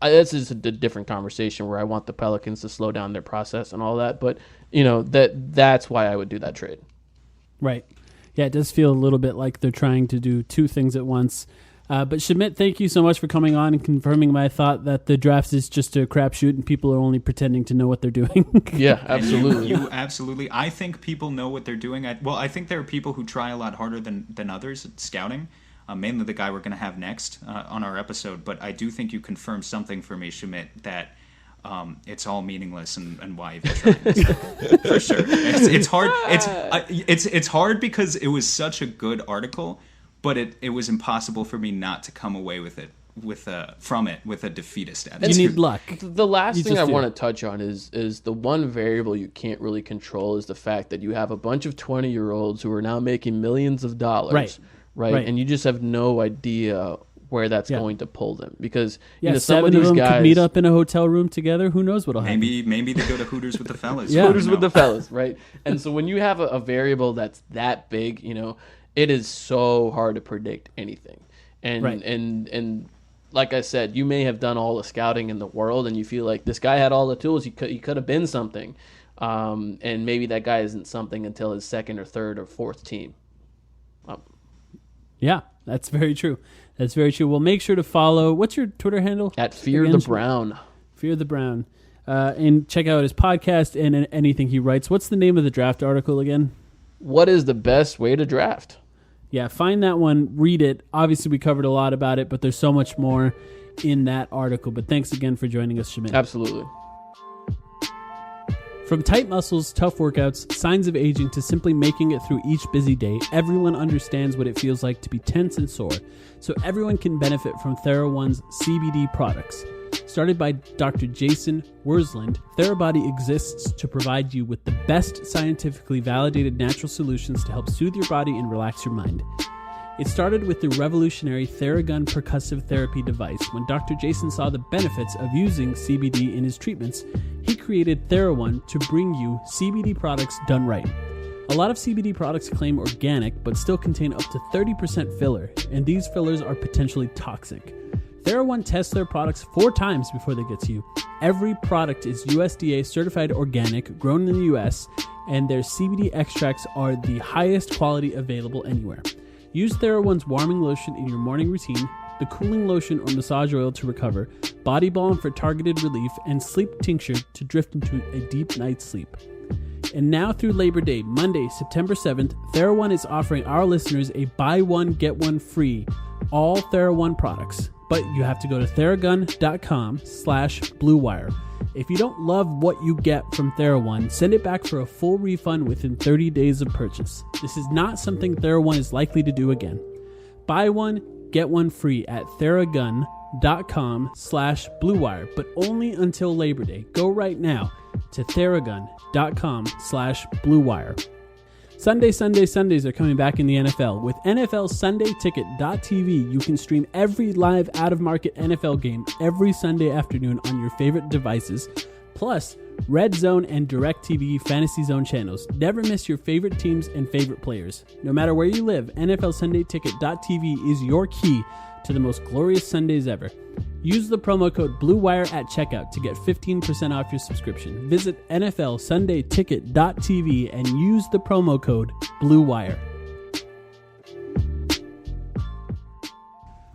that's just a different conversation where I want the Pelicans to slow down their process and all that. But that's why I would do that trade. Right. Yeah, it does feel a little bit like they're trying to do two things at once. But Shamit, thank you so much for coming on and confirming my thought that the draft is just a crapshoot and people are only pretending to know what they're doing. Yeah, absolutely. You absolutely. I think people know what they're doing. I think there are people who try a lot harder than others at scouting, mainly the guy we're going to have next on our episode. But I do think you confirmed something for me, Shamit, that it's all meaningless and why you've been trying. For sure. It's hard. It's hard because it was such a good article. But it was impossible for me not to come away with it from it with a defeatist attitude. You need luck. The last thing I want to touch on is the one variable you can't really control is the fact that you have a bunch of 20-year-olds who are now making millions of dollars, right? And you just have no idea where that's going to pull them because some of these guys could meet up in a hotel room together. Who knows what'll happen? Maybe they go to Hooters with the fellas. Hooters with the fellas, right? And so when you have a variable that's that big, it is so hard to predict anything. And like I said, you may have done all the scouting in the world and you feel like this guy had all the tools. He could have been something. And maybe that guy isn't something until his second or third or fourth team. Yeah, that's very true. That's very true. Well, make sure to follow. What's your Twitter handle? At Fear the Brown. Fear the Brown. And check out his podcast and anything he writes. What's the name of the draft article again? What is the best way to draft? Yeah, find that one, read it. Obviously, we covered a lot about it, but there's so much more in that article. But thanks again for joining us, Shamit. Absolutely. From tight muscles, tough workouts, signs of aging, to simply making it through each busy day, everyone understands what it feels like to be tense and sore. So everyone can benefit from TheraOne's CBD products. Started by Dr. Jason Wursland, TheraBody exists to provide you with the best scientifically validated natural solutions to help soothe your body and relax your mind. It started with the revolutionary Theragun percussive therapy device. When Dr. Jason saw the benefits of using CBD in his treatments, he created TheraOne to bring you CBD products done right. A lot of CBD products claim organic, but still contain up to 30% filler, and these fillers are potentially toxic. TheraOne tests their products 4 times before they get to you. Every product is USDA certified organic, grown in the US, and their CBD extracts are the highest quality available anywhere. Use TheraOne's warming lotion in your morning routine, the cooling lotion or massage oil to recover, body balm for targeted relief, and sleep tincture to drift into a deep night's sleep. And now through Labor Day, Monday, September 7th, TheraOne is offering our listeners a buy one, get one free, all TheraOne products. But you have to go to theragun.com/bluewire. If you don't love what you get from TheraOne, send it back for a full refund within 30 days of purchase. This is not something TheraOne is likely to do again. Buy one, get one free at theragun.com/bluewire, but only until Labor Day. Go right now to theragun.com/bluewire. Sundays are coming back in the NFL. With NFL SundayTicket.tv, you can stream every live out-of-market NFL game every Sunday afternoon on your favorite devices, plus Red Zone and DirecTV Fantasy Zone channels. Never miss your favorite teams and favorite players. No matter where you live, NFL SundayTicket.tv is your key to the most glorious Sundays ever. Use the promo code BlueWire at checkout to get 15% off your subscription. Visit NFLSundayTicket.tv and use the promo code BlueWire.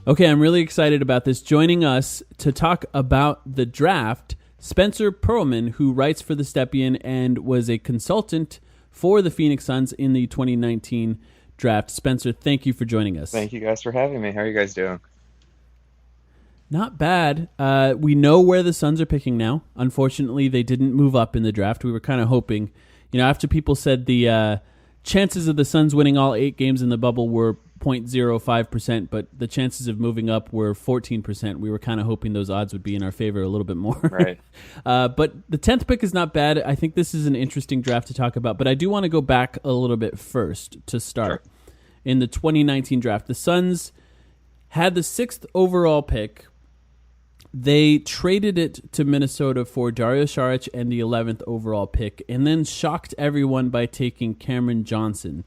Okay, I'm really excited about this. Joining us to talk about the draft, Spencer Pearlman, who writes for the Stepien and was a consultant for the Phoenix Suns in the 2019 draft. Spencer, thank you for joining us. Thank you guys for having me. How are you guys doing? Not bad. We know where the Suns are picking now. Unfortunately, they didn't move up in the draft. We were kind of hoping, after people said the chances of the Suns winning all 8 games in the bubble were 0.05%, but the chances of moving up were 14%. We were kind of hoping those odds would be in our favor a little bit more. Right. But the 10th pick is not bad. I think this is an interesting draft to talk about, but I do want to go back a little bit first to start. Sure. In the 2019 draft, the Suns had the 6th overall pick. They traded it to Minnesota for Dario Saric and the 11th overall pick, and then shocked everyone by taking Cameron Johnson.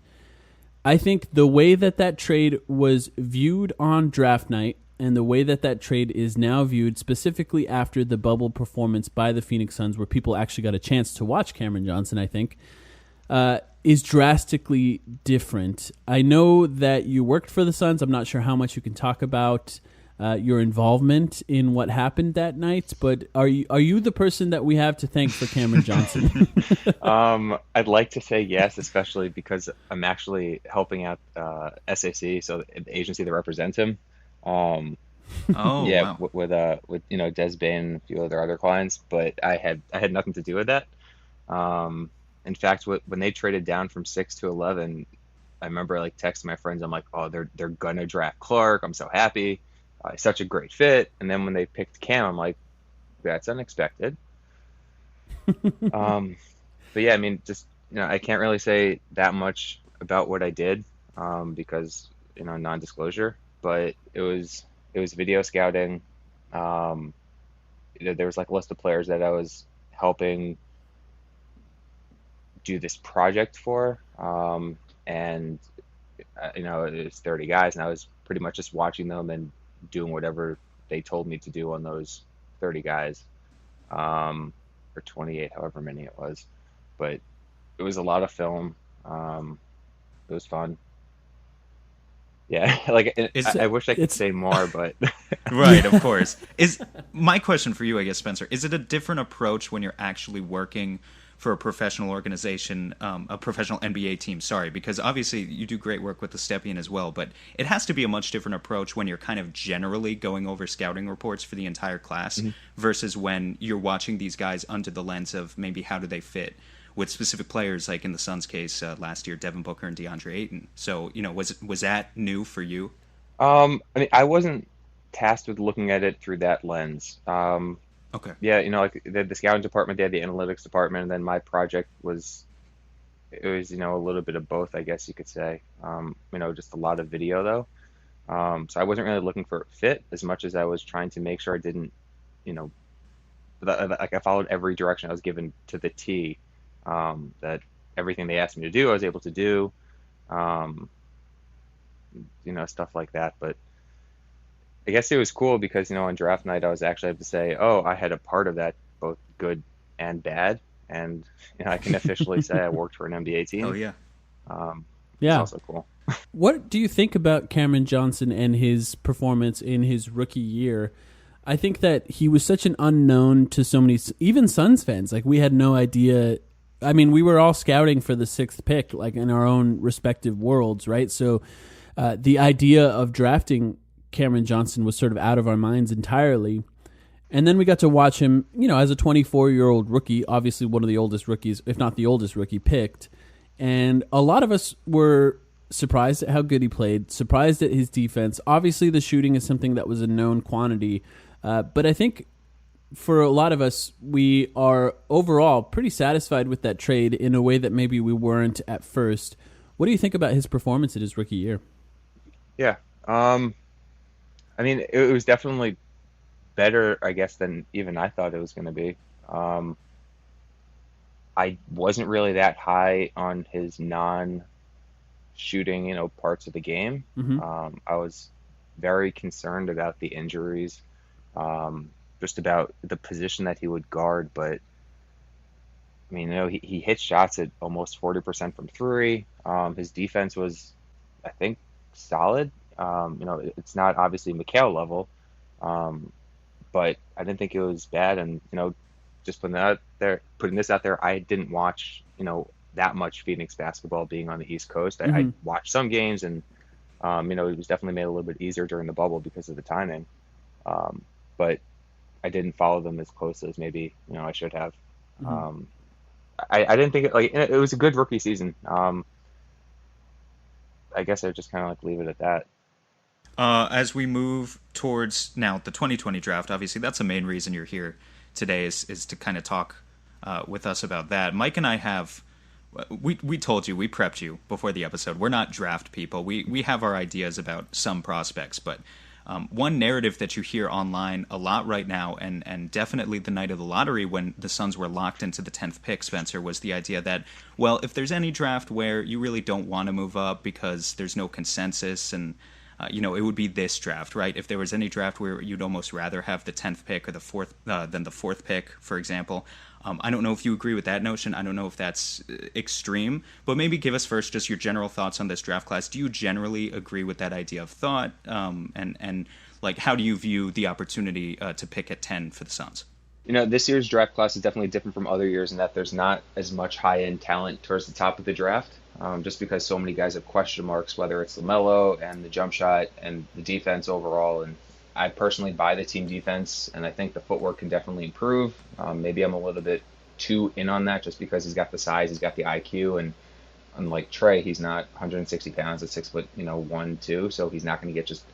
I think the way that trade was viewed on draft night and the way that trade is now viewed specifically after the bubble performance by the Phoenix Suns, where people actually got a chance to watch Cameron Johnson, I think, is drastically different. I know that you worked for the Suns. I'm not sure how much you can talk about your involvement in what happened that night, but are you the person that we have to thank for Cameron Johnson? I'd like to say yes, especially because I'm actually helping out SAC, so the agency that represents him. Wow. with Des Bain and a few other clients, but I had nothing to do with that. In fact, when they traded down from 6 to 11, I remember texting my friends. I'm like, oh, they're gonna draft Clark. I'm so happy. Such a great fit. And then when they picked Cam, I'm like, that's unexpected. But yeah, I mean, just, I can't really say that much about what I did because, non-disclosure, but it was video scouting. There was a list of players that I was helping do this project for. And it was 30 guys, and I was pretty much just watching them and doing whatever they told me to do on those 30 guys, or 28, however many it was. But it was a lot of film. It was fun. Yeah, I wish I could say more, but right, of course. Is my question for you, I guess, Spencer, is it a different approach when you're actually working for a professional organization, a professional NBA team, because obviously you do great work with the Stepien as well, but it has to be a much different approach when you're kind of generally going over scouting reports for the entire class versus when you're watching these guys under the lens of maybe how do they fit with specific players, like in the Suns' case last year, Devin Booker and DeAndre Ayton. So, was that new for you? I mean, I wasn't tasked with looking at it through that lens. Okay. Yeah, the scouting department, they had the analytics department, and then my project was a little bit of both, I guess you could say. Just a lot of video though. So I wasn't really looking for a fit as much as I was trying to make sure I didn't, I followed every direction I was given to the T. That everything they asked me to do, I was able to do. Stuff like that, but. I guess it was cool because, on draft night, I was actually able to say, oh, I had a part of that, both good and bad. And, I can officially say I worked for an NBA team. Oh, yeah. Yeah. It's also cool. What do you think about Cameron Johnson and his performance in his rookie year? I think that he was such an unknown to so many, even Suns fans. We had no idea. I mean, we were all scouting for the 6th pick, in our own respective worlds, right? So the idea of drafting Cameron Johnson was sort of out of our minds entirely. And then we got to watch him, as a 24-year-old rookie, obviously one of the oldest rookies, if not the oldest rookie picked. And a lot of us were surprised at how good he played, surprised at his defense. Obviously the shooting is something that was a known quantity. But I think for a lot of us, we are overall pretty satisfied with that trade in a way that maybe we weren't at first. What do you think about his performance in his rookie year? Yeah. I mean, it was definitely better, I guess, than even I thought it was going to be. I wasn't really that high on his non-shooting, parts of the game. I was very concerned about the injuries, just about the position that he would guard. But, I mean, he hit shots at almost 40% from 3. His defense was, I think, solid. It's not obviously McHale level, but I didn't think it was bad. And just putting this out there, I didn't watch that much Phoenix basketball being on the East Coast. I watched some games, and it was definitely made a little bit easier during the bubble because of the timing. But I didn't follow them as close as maybe I should have. I didn't think it was a good rookie season. I guess I'd just kind of leave it at that. As we move towards now the 2020 draft, obviously that's the main reason you're here today is to kind of talk with us about that. Mike and I have we told you, we prepped you before the episode. We're not draft people. We have our ideas about some prospects, but one narrative that you hear online a lot right now, and definitely the night of the lottery when the Suns were locked into the 10th pick, Spencer, was the idea that, well, if there's any draft where you really don't want to move up because there's no consensus and it would be this draft, right? If there was any draft where you'd almost rather have the 10th pick or the fourth than the 4th pick, for example. I don't know if you agree with that notion. I don't know if that's extreme, but maybe give us first just your general thoughts on this draft class. Do you generally agree with that idea of thought? And how do you view the opportunity to pick at 10 for the Suns? This year's draft class is definitely different from other years in that there's not as much high-end talent towards the top of the draft, just because so many guys have question marks, whether it's LaMelo and the jump shot and the defense overall. And I personally buy the team defense, and I think the footwork can definitely improve. Maybe I'm a little bit too in on that just because he's got the size, he's got the IQ, and unlike Trey, he's not 160 pounds at 6 foot, 1, 2, so he's not going to get just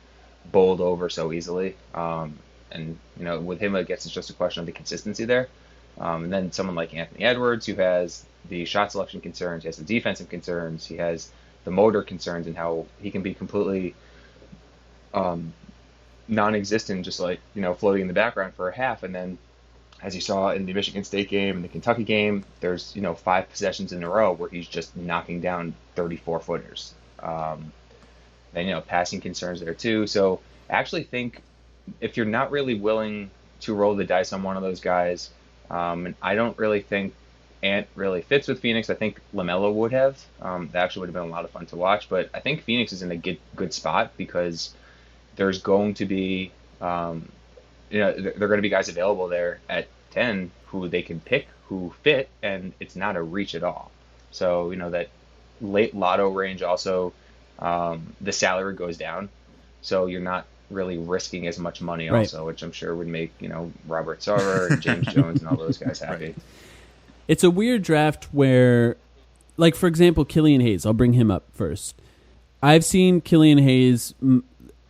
bowled over so easily. And with him, I guess it's just a question of the consistency there. And then someone like Anthony Edwards, who has the shot selection concerns, he has the defensive concerns, he has the motor concerns, and how he can be completely non-existent, just floating in the background for a half. And then, as you saw in the Michigan State game and the Kentucky game, there's 5 possessions in a row where he's just knocking down 34-footers. Then passing concerns there too. So I actually think if you're not really willing to roll the dice on one of those guys, and I don't really think Ant really fits with Phoenix. I think LaMelo would have. That actually would have been a lot of fun to watch. But I think Phoenix is in a good spot because there's going to be, there are going to be guys available there at 10 who they can pick, who fit, and it's not a reach at all. So, that late lotto range also, the salary goes down. So you're not really risking as much money also, right, which I'm sure would make, Robert Sarver and James Jones and all those guys happy. Right. It's a weird draft where, for example, Killian Hayes, I'll bring him up first. I've seen Killian Hayes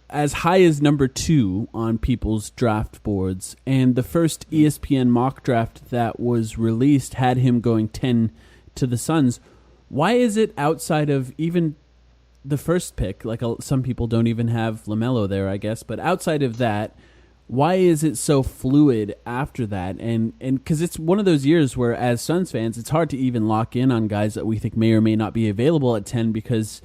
as high as number 2 on people's draft boards, and the first ESPN mock draft that was released had him going 10 to the Suns. Why is it outside of even the first pick, some people don't even have LaMelo there, I guess, but outside of that, why is it so fluid after that? And because it's one of those years where, as Suns fans, it's hard to even lock in on guys that we think may or may not be available at 10 because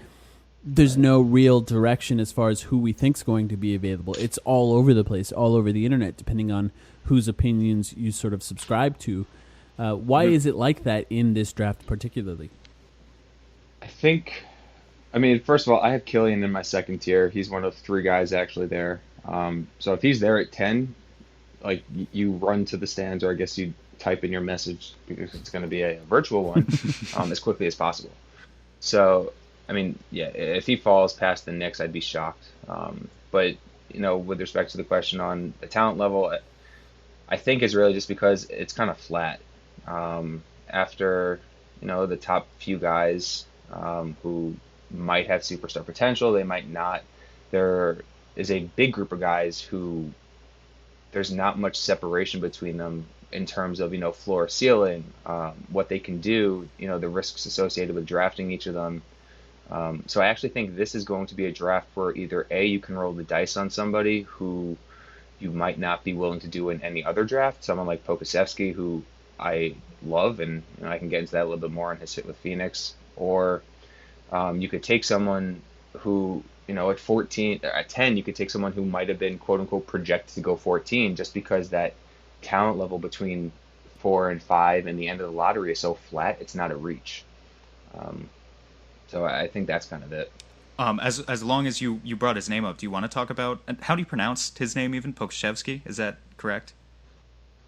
there's no real direction as far as who we think's going to be available. It's all over the place, all over the internet, depending on whose opinions you sort of subscribe to. Why is it like that in this draft particularly? I think, first of all, I have Killian in my second tier. He's one of 3 guys actually there. So if he's there at 10, you run to the stands, or I guess you type in your message because it's going to be a virtual one as quickly as possible. So, if he falls past the Knicks, I'd be shocked. But, with respect to the question on the talent level, I think it's really just because it's kind of flat. After, the top few guys who might have superstar potential, they might not. There is a big group of guys who there's not much separation between them in terms of, floor ceiling, what they can do, the risks associated with drafting each of them. So I actually think this is going to be a draft where either A, you can roll the dice on somebody who you might not be willing to do in any other draft, someone like Pokusevski, who I love, and I can get into that a little bit more on his fit with Phoenix, or you could take someone who, at 10, you could take someone who might have been quote unquote projected to go 14 just because that talent level between 4 and 5 and the end of the lottery is so flat, it's not a reach. So I think that's kind of it. As long as you brought his name up, do you want to talk about how do you pronounce his name even? Pokuševski, is that correct?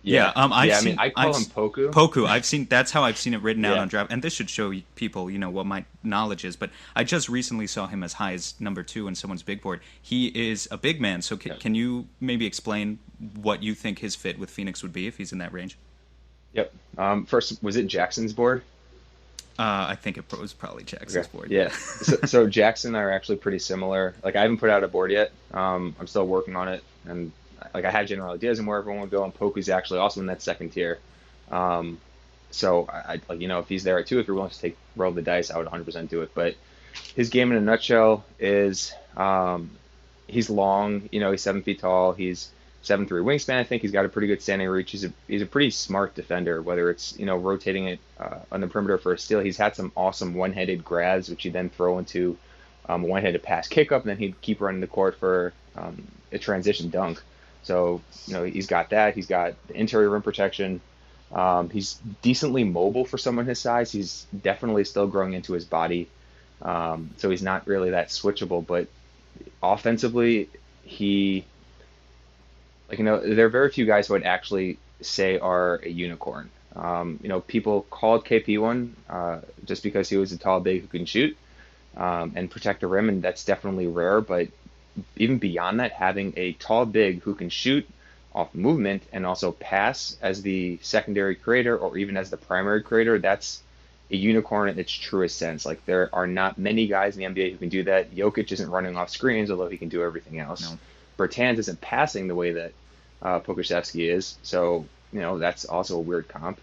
Yeah. I call him Poku. Poku. That's how I've seen it written out on draft, and this should show people, what my knowledge is. But I just recently saw him as high as number 2 in someone's big board. He is a big man, so can you maybe explain what you think his fit with Phoenix would be if he's in that range? Yep. First, was it Jackson's board? I think it was probably Jackson's board. Yeah. so Jackson and I are actually pretty similar. Like, I haven't put out a board yet. I'm still working on it, and I had general ideas on where everyone would go, and Poku's actually also in that second tier. So I if he's there at 2, if you're willing to roll the dice, I would 100% do it. But his game in a nutshell is he's long. He's 7 feet tall. He's 7'3" wingspan. I think he's got a pretty good standing reach. He's a pretty smart defender, whether it's rotating it on the perimeter for a steal. He's had some awesome one-handed grabs, which he then throw into a one-handed pass kick up, and then he'd keep running the court for a transition dunk. So he's got that. He's got the interior rim protection. He's decently mobile for someone his size. He's definitely still growing into his body, so he's not really that switchable. But offensively, there are very few guys who I'd actually say are a unicorn. People called KP one just because he was a tall big who can shoot and protect the rim, and that's definitely rare. But even beyond that, having a tall big who can shoot off movement and also pass as the secondary creator or even as the primary creator, that's a unicorn in its truest sense. Like, there are not many guys in the NBA who can do that. Jokic isn't running off screens, although he can do everything else. No. Bertans isn't passing the way that Pokuševski is, so that's also a weird comp.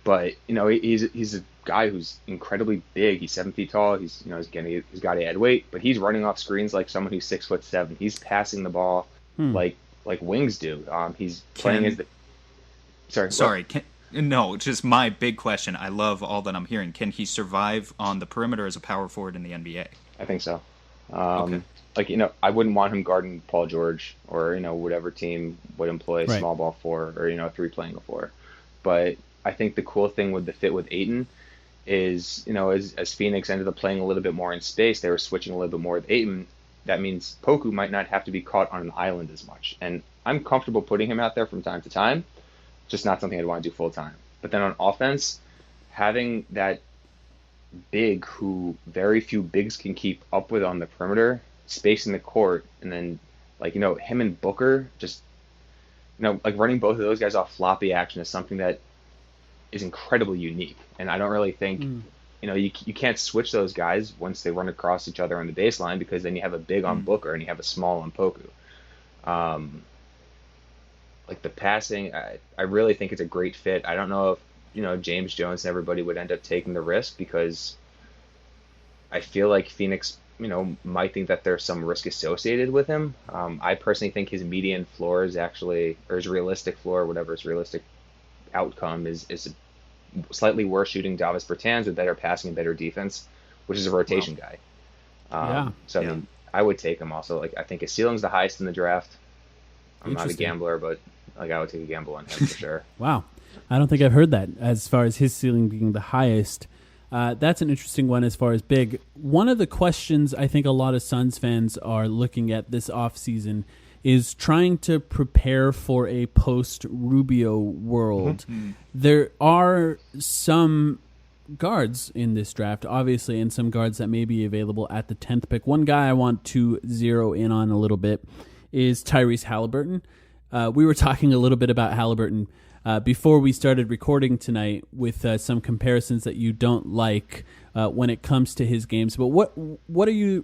But he's a guy who's incredibly big. He's 7 feet tall. He's got to add weight, but he's running off screens like someone who's 6'7". He's passing the ball like wings do. He's playing as the sorry. No, just my big question. I love all that I'm hearing. Can he survive on the perimeter as a power forward in the NBA? I think so. Okay. I wouldn't want him guarding Paul George or whatever team would employ a small ball 4 or a 3 playing a 4. But I think the cool thing with the fit with Ayton is, as Phoenix ended up playing a little bit more in space, they were switching a little bit more with Ayton. That means Poku might not have to be caught on an island as much. And I'm comfortable putting him out there from time to time, just not something I'd want to do full time. But then on offense, having that big who very few bigs can keep up with on the perimeter, spacing the court, and then him and Booker just running both of those guys off floppy action is something that is incredibly unique. And I don't really think you can't switch those guys once they run across each other on the baseline, because then you have a big on Booker and you have a small on Poku. The passing, I really think it's a great fit. I don't know if James Jones and everybody would end up taking the risk, because I feel like Phoenix might think that there's some risk associated with him. I personally think his median floor is actually, or his realistic floor, whatever his realistic outcome is slightly worse shooting Davis Bertans with better passing and better defense, which is a rotation guy. I would take him also. I think his ceiling's the highest in the draft. I'm not a gambler, but I would take a gamble on him for sure. Wow. I don't think I've heard that as far as his ceiling being the highest. That's an interesting one as far as big. One of the questions I think a lot of Suns fans are looking at this offseason is trying to prepare for a post-Rubio world. Mm-hmm. There are some guards in this draft, obviously, and some guards that may be available at the 10th pick. One guy I want to zero in on a little bit is Tyrese Halliburton. We were talking a little bit about Halliburton before we started recording tonight with some comparisons that you don't like when it comes to his games. But what do you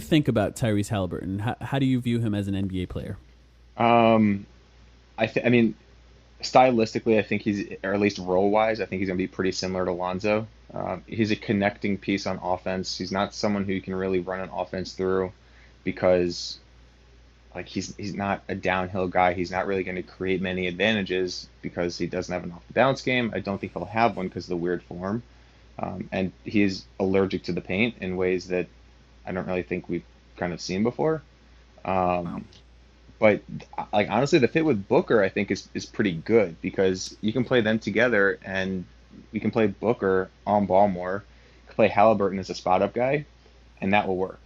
think about Tyrese Halliburton? How do you view him as an NBA player? I mean, stylistically, I think he's, or at least role-wise, I think he's going to be pretty similar to Lonzo. He's a connecting piece on offense. He's not someone who you can really run an offense through, because he's not a downhill guy. He's not really going to create many advantages because he doesn't have an off-the-bounce game. I don't think he'll have one because of the weird form. And he's allergic to the paint in ways that I don't really think we've kind of seen before. But honestly, the fit with Booker, I think, is pretty good, because you can play them together, and we can play Booker on ball more. You can play Halliburton as a spot-up guy, and that will work.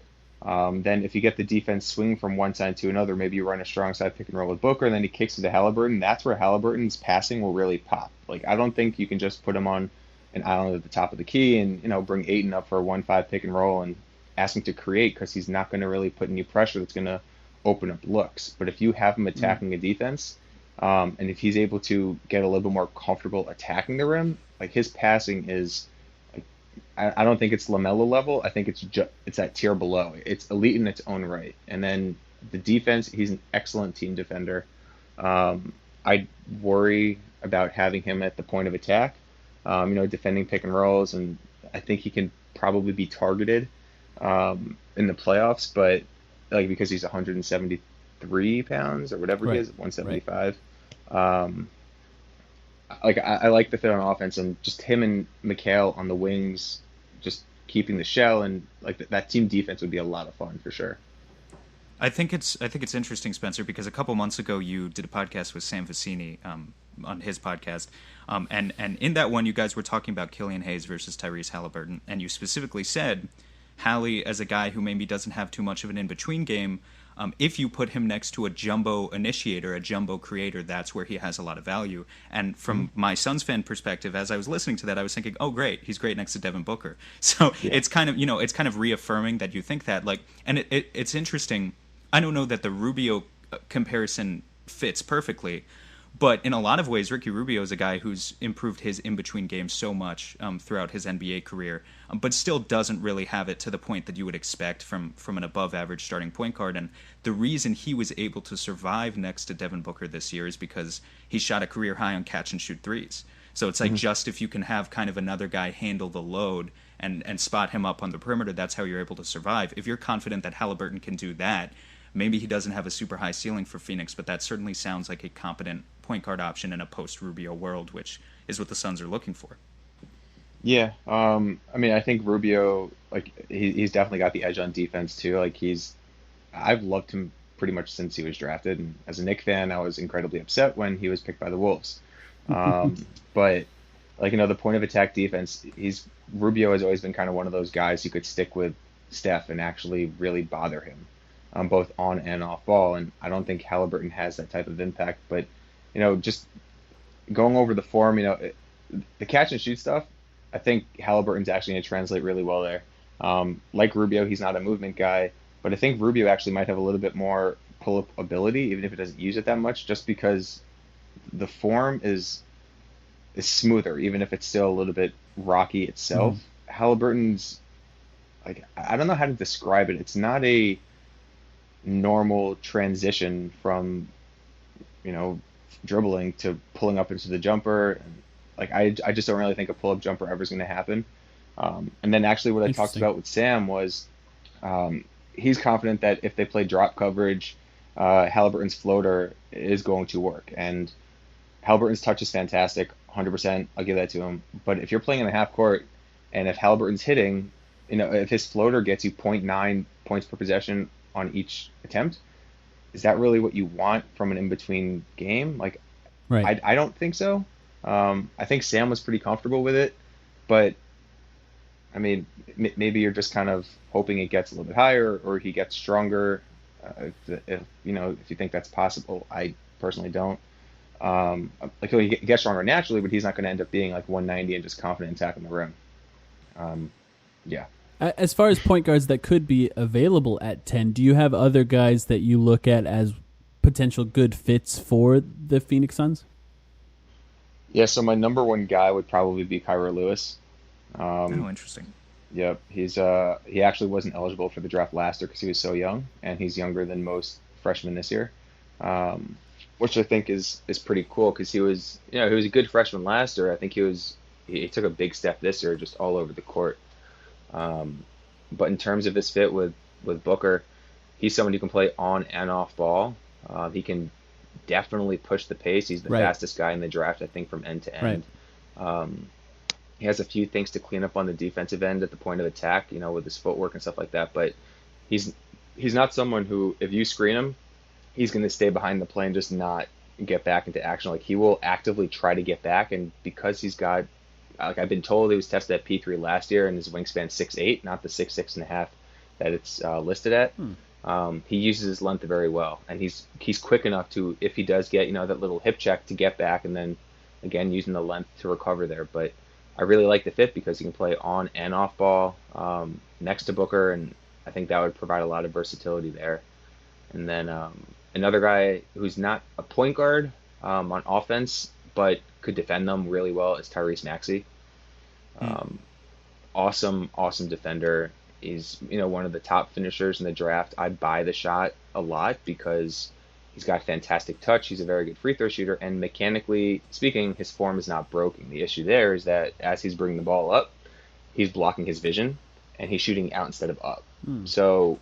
Then if you get the defense swinging from one side to another, maybe you run a strong side pick and roll with Booker, and then he kicks it to Halliburton. That's where Halliburton's passing will really pop. Like, I don't think you can just put him on an island at the top of the key and, bring Ayton up for a 1-5 pick and roll and ask him to create, because he's not going to really put any pressure that's going to open up looks. But if you have him attacking a defense, and if he's able to get a little bit more comfortable attacking the rim, like, his passing is, like, I don't think it's LaMelo level. I think it's that tier below. It's elite in its own right. And then the defense, he's an excellent team defender. I worry about having him at the point of attack, defending pick and rolls, and I think he can probably be targeted in the playoffs, but like, because he's 173 pounds or whatever he is, 175. Like, I like the fit on offense, and just him and Mikal on the wings, just keeping the shell, and like that team defense would be a lot of fun for sure. I think it's interesting, Spencer, because a couple months ago you did a podcast with Sam Vecini on his podcast, and in that one you guys were talking about Killian Hayes versus Tyrese Halliburton, and you specifically said Hallie, as a guy who maybe doesn't have too much of an in-between game, if you put him next to a jumbo initiator, a jumbo creator, that's where he has a lot of value. And from my Suns fan perspective, as I was listening to that, I was thinking, oh, great, he's great next to Devin Booker. So it's kind of reaffirming that you think that, like, and it's interesting. I don't know that the Rubio comparison fits perfectly, but in a lot of ways, Ricky Rubio is a guy who's improved his in-between game so much throughout his NBA career, but still doesn't really have it to the point that you would expect from an above-average starting point guard. And the reason he was able to survive next to Devin Booker this year is because he shot a career high on catch-and-shoot threes. So it's like, just if you can have kind of another guy handle the load and spot him up on the perimeter, that's how you're able to survive. If you're confident that Halliburton can do that, maybe he doesn't have a super high ceiling for Phoenix, but that certainly sounds like a competent point guard option in a post-Rubio world, which is what the Suns are looking for. Yeah, I mean, I think Rubio, like, he's definitely got the edge on defense too. Like, I've loved him pretty much since he was drafted, and as a Knicks fan, I was incredibly upset when he was picked by the Wolves. But, like, the point of attack defense, Rubio has always been kind of one of those guys who could stick with Steph and actually really bother him, both on and off ball. And I don't think Halliburton has that type of impact. But, just going over the form, the catch and shoot stuff, I think Halliburton's actually going to translate really well there. Like Rubio, he's not a movement guy, but I think Rubio actually might have a little bit more pull-up ability, even if he doesn't use it that much, just because the form is smoother, even if it's still a little bit rocky itself. Halliburton's, like, I don't know how to describe it. It's not a normal transition from, dribbling to pulling up into the jumper. Like, I just don't really think a pull-up jumper ever is going to happen. And then actually what I talked about with Sam was he's confident that if they play drop coverage, Halliburton's floater is going to work. And Halliburton's touch is fantastic, 100%. I'll give that to him. But if you're playing in the half court, and if Halliburton's hitting, if his floater gets you 0.9 points per possession on each attempt, is that really what you want from an in-between game? Like, right. I don't think so. I think Sam was pretty comfortable with it, but I mean, maybe you're just kind of hoping it gets a little bit higher or he gets stronger. If you think that's possible, I personally don't. Like, he'll get stronger naturally, but he's not going to end up being like 190 and just confident attacking the rim. Yeah. As far as point guards that could be available at 10, do you have other guys that you look at as potential good fits for the Phoenix Suns? Yeah, so my number one guy would probably be Kira Lewis. Interesting. Yep, he actually wasn't eligible for the draft last year because he was so young, and he's younger than most freshmen this year, which I think is pretty cool because he was a good freshman last year. I think he took a big step this year, just all over the court. But in terms of his fit with Booker, he's someone who can play on and off ball. He can definitely push the pace. He's the fastest guy in the draft, I think, from end to end. He has a few things to clean up on the defensive end at the point of attack, with his footwork and stuff like that. But he's not someone who, if you screen him, he's going to stay behind the play and just not get back into action. Like, he will actively try to get back, and because he's got, like, I've been told he was tested at P3 last year and his wingspan 6'8", not the 6'6.5" that it's listed at. He uses his length very well, and he's quick enough to, if he does get that little hip check, to get back and then again using the length to recover there. But I really like the fit because he can play on and off ball next to Booker, and I think that would provide a lot of versatility there. And then another guy who's not a point guard on offense, but could defend them really well, is Tyrese Maxey. Awesome defender. He's one of the top finishers in the draft. I buy the shot a lot because he's got fantastic touch. He's a very good free throw shooter, and mechanically speaking, his form is not broken. The issue there is that as he's bringing the ball up, he's blocking his vision, and he's shooting out instead of up. So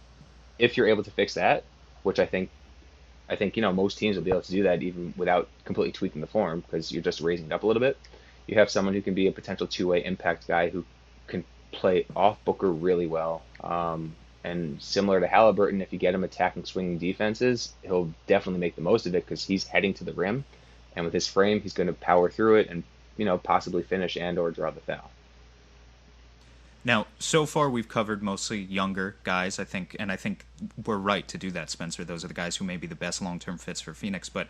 if you're able to fix that, which I think most teams will be able to do that even without completely tweaking the form, because you're just raising it up a little bit. You have someone who can be a potential two-way impact guy who can play off Booker really well. And similar to Halliburton, if you get him attacking swinging defenses, he'll definitely make the most of it because he's heading to the rim. And with his frame, he's going to power through it and, possibly finish and or draw the foul. Now, so far we've covered mostly younger guys, I think we're right to do that, Spencer. Those are the guys who may be the best long-term fits for Phoenix, but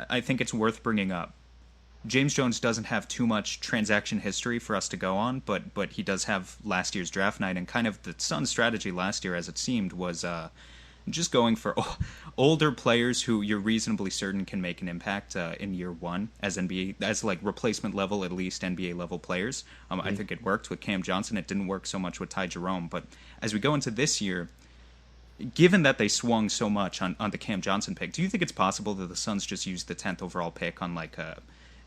I think it's worth bringing up. James Jones doesn't have too much transaction history for us to go on, but he does have last year's draft night, and kind of the Suns' strategy last year, as it seemed, was just going for older players who you're reasonably certain can make an impact in year one as like replacement level, at least NBA level players. I think it worked with Cam Johnson. It didn't work so much with Ty Jerome. But as we go into this year, given that they swung so much on the Cam Johnson pick, do you think it's possible that the Suns just used the 10th overall pick on like a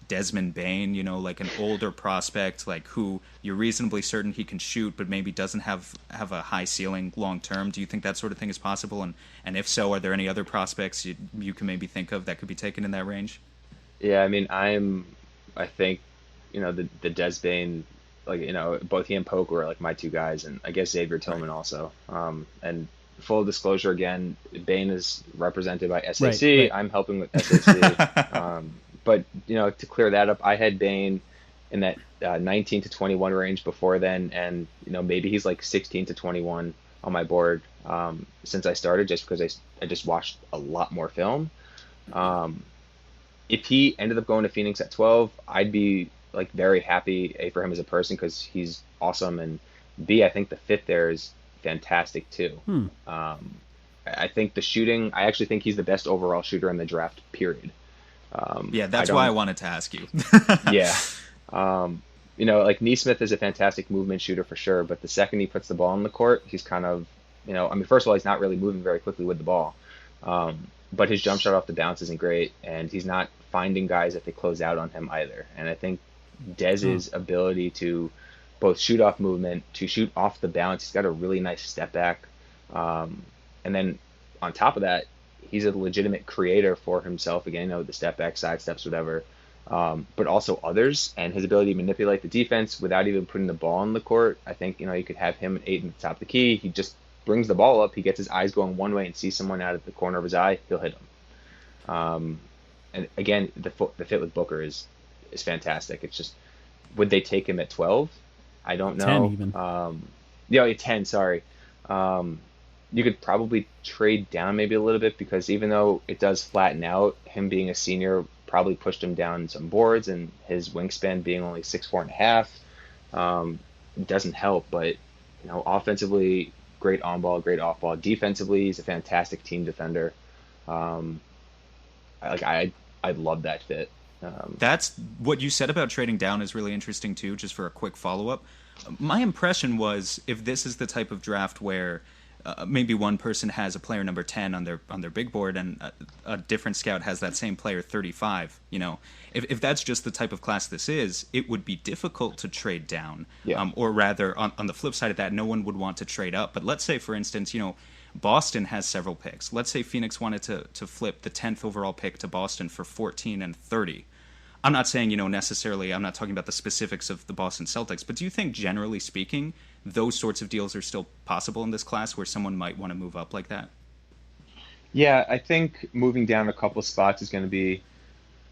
Desmond Bane, like an older prospect, like who you're reasonably certain he can shoot, but maybe doesn't have a high ceiling long term? Do you think that sort of thing is possible? And if so, are there any other prospects you can maybe think of that could be taken in that range? Yeah, I mean, I think, the Des Bane, both he and Poke were like my two guys, and I guess Xavier Tillman also. And full disclosure again, Bane is represented by SAC. Right. I'm helping with SAC. But, to clear that up, I had Bane in that 19 to 21 range before then, and, maybe he's like 16 to 21 on my board since I started, just because I just watched a lot more film. If he ended up going to Phoenix at 12, I'd be like very happy, A, for him as a person because he's awesome, and B, I think the fit there is fantastic too. I think the shooting, I actually think he's the best overall shooter in the draft, period. That's why I wanted to ask you. Yeah. Like Neesmith is a fantastic movement shooter for sure, but the second he puts the ball on the court, he's kind of, first of all, he's not really moving very quickly with the ball. But his jump shot off the bounce isn't great, and he's not finding guys if they close out on him either. And I think Dez's ability to both shoot off movement, to shoot off the bounce, he's got a really nice step back. And then on top of that, he's a legitimate creator for himself. Again, the step back, side steps, whatever, but also others. And his ability to manipulate the defense without even putting the ball on the court. I think, you could have him at 8 at the top of the key. He just brings the ball up. He gets his eyes going one way and sees someone out at the corner of his eye. He'll hit him. And again, the fit with Booker is fantastic. It's just, would they take him at 12? I don't know. 10 even. 10, sorry. You could probably trade down maybe a little bit because even though it does flatten out, him being a senior probably pushed him down some boards, and his wingspan being only 6'4.5" doesn't help. But offensively, great on ball, great off ball. Defensively, he's a fantastic team defender. I love that fit. That's what you said about trading down is really interesting too. Just for a quick follow up, my impression was if this is the type of draft where maybe one person has a player number 10 on their big board and a different scout has that same player 35, if that's just the type of class this is, it would be difficult to trade down. Yeah. Or rather, on the flip side of that, no one would want to trade up. But let's say, for instance, Boston has several picks. Let's say Phoenix wanted to flip the 10th overall pick to Boston for 14 and 30. I'm not saying, necessarily, I'm not talking about the specifics of the Boston Celtics, but do you think, generally speaking, those sorts of deals are still possible in this class where someone might want to move up like that? Yeah, I think moving down a couple spots is going to be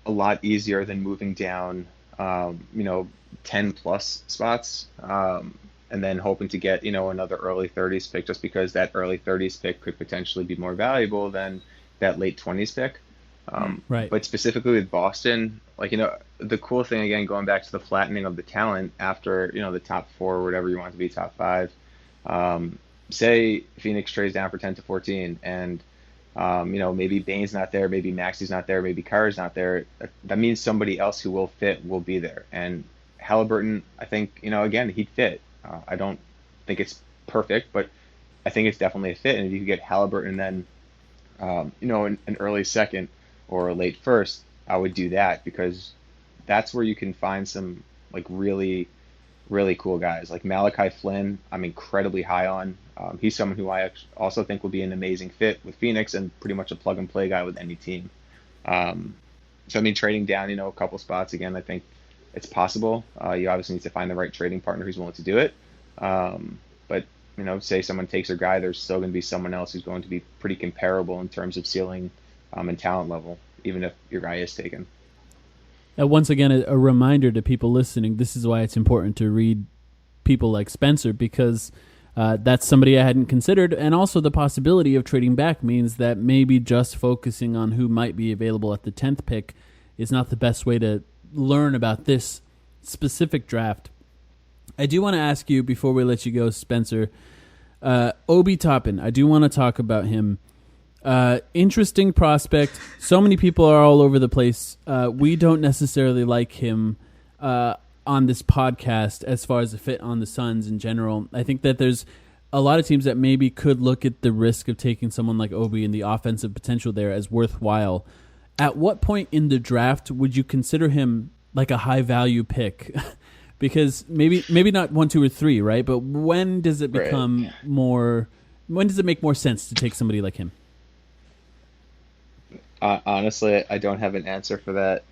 a lot easier than moving down, 10 plus spots. and then hoping to get, another early 30s pick, just because that early 30s pick could potentially be more valuable than that late 20s pick. Right. But specifically with Boston, the cool thing, again, going back to the flattening of the talent after, the top 4 or whatever you want to be, top 5, say Phoenix trades down for 10 to 14 and, maybe Bane's not there, maybe Maxi's not there, maybe Kyra's not there. That means somebody else who will fit will be there. And Halliburton, I think, again, he'd fit. I don't think it's perfect, but I think it's definitely a fit. And if you could get Halliburton then, an early second or a late first, I would do that, because that's where you can find some really, really cool guys. Like Malachi Flynn, I'm incredibly high on. He's someone who I also think will be an amazing fit with Phoenix and pretty much a plug and play guy with any team. So trading down, a couple spots, again, I think it's possible. You obviously need to find the right trading partner who's willing to do it. But say someone takes their guy, there's still going to be someone else who's going to be pretty comparable in terms of ceiling and talent level, even if your guy is taken. Once again, a reminder to people listening, this is why it's important to read people like Spencer, because that's somebody I hadn't considered. And also the possibility of trading back means that maybe just focusing on who might be available at the 10th pick is not the best way to learn about this specific draft. I do want to ask you, before we let you go, Spencer, Obi Toppin, I do want to talk about him. Interesting prospect. So many people are all over the place. We don't necessarily like him on this podcast as far as the fit on the Suns in general. I think that there's a lot of teams that maybe could look at the risk of taking someone like Obi and the offensive potential there as worthwhile. At what point in the draft would you consider him like a high value pick? Because maybe not 1, 2, or 3, right? But when does it become more? When does it make more sense to take somebody like him? Honestly, I don't have an answer for that.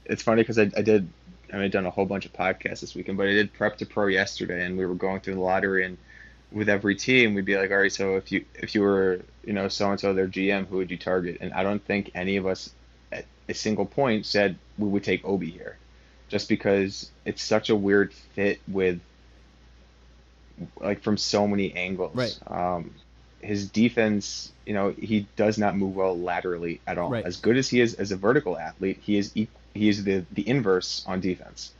It's funny because I've done a whole bunch of podcasts this weekend, but I did Prep to Pro yesterday, and we were going through the lottery, and with every team, we'd be like, all right, so if you were, so-and-so their GM, who would you target? And I don't think any of us at a single point said we would take Obi here, just because it's such a weird fit with, from so many angles. Right. His defense, he does not move well laterally at all. Right. As good as he is as a vertical athlete, he is the inverse on defense.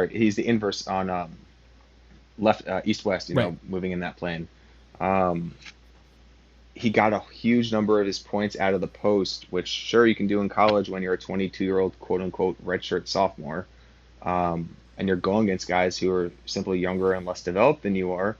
He's the inverse on left, east-west, right. Moving in that plane. He got a huge number of his points out of the post, which sure you can do in college when you're a 22-year-old quote-unquote redshirt sophomore, and you're going against guys who are simply younger and less developed than you are.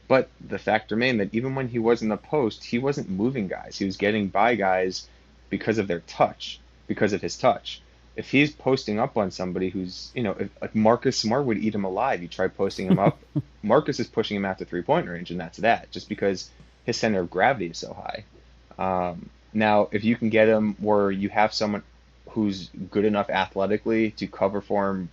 But the fact remained that even when he was in the post, he wasn't moving guys. He was getting by guys because of their touch, because of his touch. If he's posting up on somebody who's, like Marcus Smart would eat him alive. You try posting him up, Marcus is pushing him out to three-point range, and that's that, just because his center of gravity is so high. Now, if you can get him where you have someone who's good enough athletically to cover for him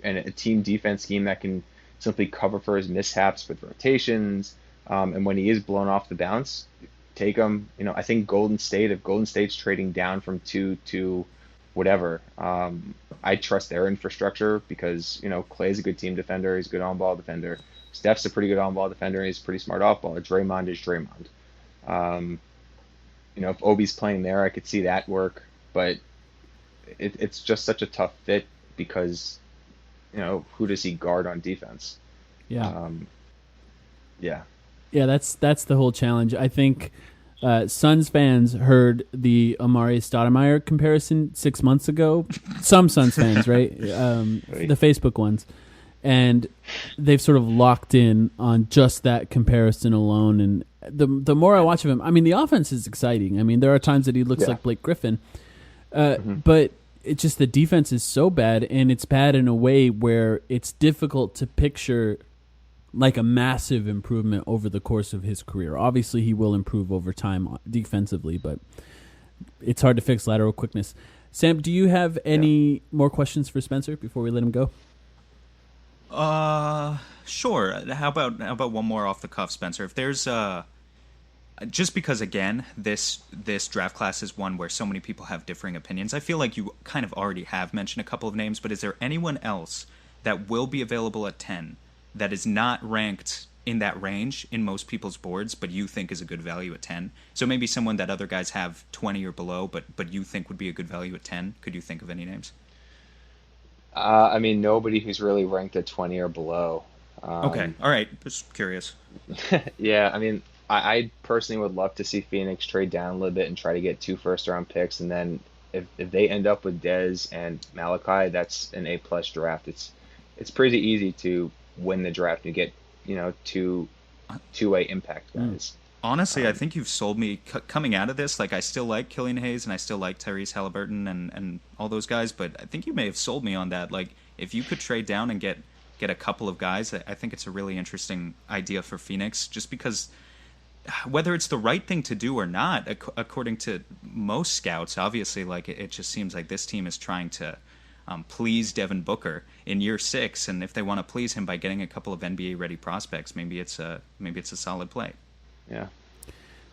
in a team defense scheme that can simply cover for his mishaps with rotations, and when he is blown off the bounce, take him. I think if Golden State's trading down from 2 to whatever, I trust their infrastructure because, Clay's a good team defender, he's a good on-ball defender. Steph's a pretty good on-ball defender, and he's pretty smart off-ball. Draymond is Draymond. If Obi's playing there, I could see that work, but it's just such a tough fit because who does he guard on defense? Yeah. Yeah, that's the whole challenge. I think Suns fans heard the Amari Stoudemire comparison 6 months ago. Some Suns fans, right? The Facebook ones. And they've sort of locked in on just that comparison alone. And the more I watch of him, the offense is exciting. There are times that he looks like Blake Griffin. But it's just the defense is so bad, and it's bad in a way where it's difficult to picture like a massive improvement over the course of his career. Obviously, he will improve over time defensively, but it's hard to fix lateral quickness. Sam, do you have any more questions for Spencer before we let him go? Sure. How about one more off the cuff, Spencer? If there's just because, again, this draft class is one where so many people have differing opinions. I feel like you kind of already have mentioned a couple of names, but is there anyone else that will be available at 10 that is not ranked in that range in most people's boards, but you think is a good value at 10? So maybe someone that other guys have 20 or below, but you think would be a good value at 10. Could you think of any names? I mean, nobody who's really ranked at 20 or below. Okay, all right, just curious. Yeah, I mean, I personally would love to see Phoenix trade down a little bit and try to get 2 first-round picks, and then if they end up with Dez and Malachi, that's an A-plus draft. It's pretty easy to win the draft and get, you know, two-way impact guys. Honestly, I think you've sold me coming out of this. Like, I still like Killian Hayes and I still like Tyrese Halliburton and all those guys, but I think you may have sold me on that. Like, if you could trade down and get a couple of guys, I think it's a really interesting idea for Phoenix, just because whether it's the right thing to do or not, according to most scouts, obviously, like, it just seems like this team is trying to please Devin Booker in year 6, and if they want to please him by getting a couple of NBA-ready prospects, maybe it's a solid play. Yeah.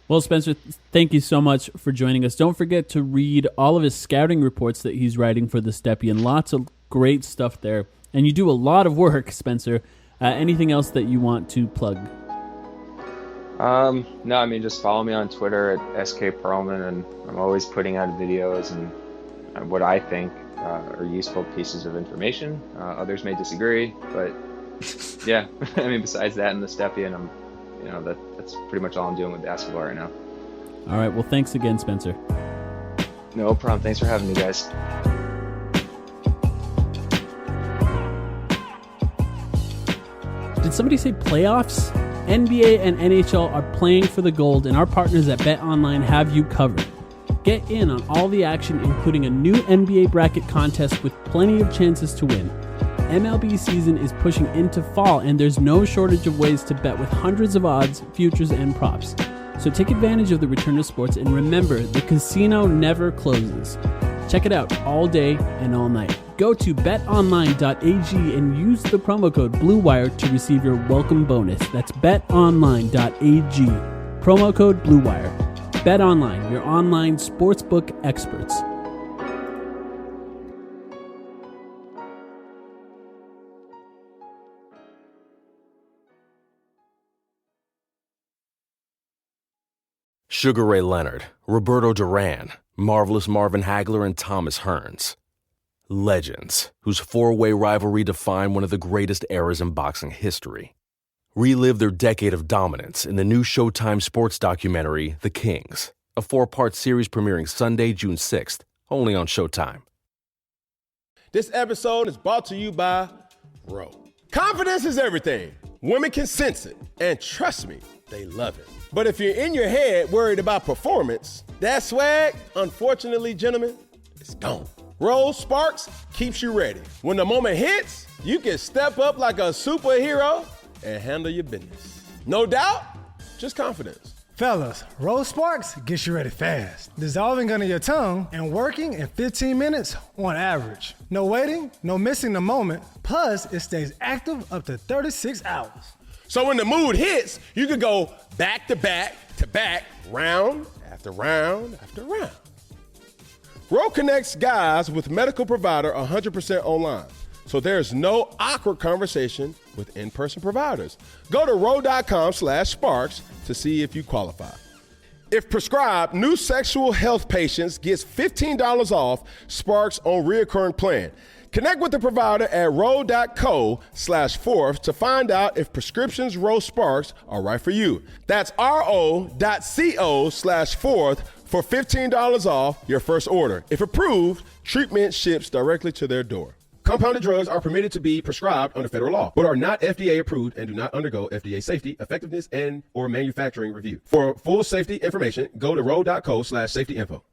Well, Spencer, thank you so much for joining us. Don't forget to read all of his scouting reports that he's writing for the Stepien. Lots of great stuff there. And you do a lot of work, Spencer. Anything else that you want to plug? No, I mean, just follow me on Twitter at SK Pearlman, and I'm always putting out videos and what I think are useful pieces of information. Others may disagree, but yeah, I mean, besides that and the Stepien, that's pretty much all I'm doing with basketball right now. All right. Well, thanks again, Spencer. No problem. Thanks for having me, guys. Did somebody say playoffs? NBA and NHL are playing for the gold, and our partners at BetOnline have you covered. Get in on all the action, including a new NBA bracket contest with plenty of chances to win. MLB season is pushing into fall, and there's no shortage of ways to bet with hundreds of odds, futures, and props. So take advantage of the return of sports, and remember, the casino never closes. Check it out all day and all night. Go to betonline.ag and use the promo code BlueWire to receive your welcome bonus. That's betonline.ag. Promo code BlueWire. BetOnline, your online sportsbook experts. Sugar Ray Leonard, Roberto Duran, Marvelous Marvin Hagler, and Thomas Hearns. Legends, whose four-way rivalry defined one of the greatest eras in boxing history. Relive their decade of dominance in the new Showtime sports documentary, The Kings, a 4-part series premiering Sunday, June 6th, only on Showtime. This episode is brought to you by Ro. Confidence is everything. Women can sense it, and trust me, they love it. But if you're in your head worried about performance, that swag, unfortunately, gentlemen, it's gone. Ro Sparks keeps you ready. When the moment hits, you can step up like a superhero and handle your business. No doubt, just confidence. Fellas, Ro Sparks gets you ready fast, dissolving under your tongue and working in 15 minutes on average. No waiting, no missing the moment, plus it stays active up to 36 hours. So when the mood hits, you can go back to back to back, round after round after round. Ro connects guys with medical provider 100% online, so there's no awkward conversation with in-person providers. Go to ro.com/sparks to see if you qualify. If prescribed, new sexual health patients gets $15 off Sparks on reoccurring plan. Connect with the provider at ro.co/fourth to find out if prescriptions Ro Sparks are right for you. That's ro.co/fourth for $15 off your first order. If approved, treatment ships directly to their door. Compounded drugs are permitted to be prescribed under federal law, but are not FDA approved and do not undergo FDA safety, effectiveness, and or manufacturing review. For full safety information, go to ro.co/safety info.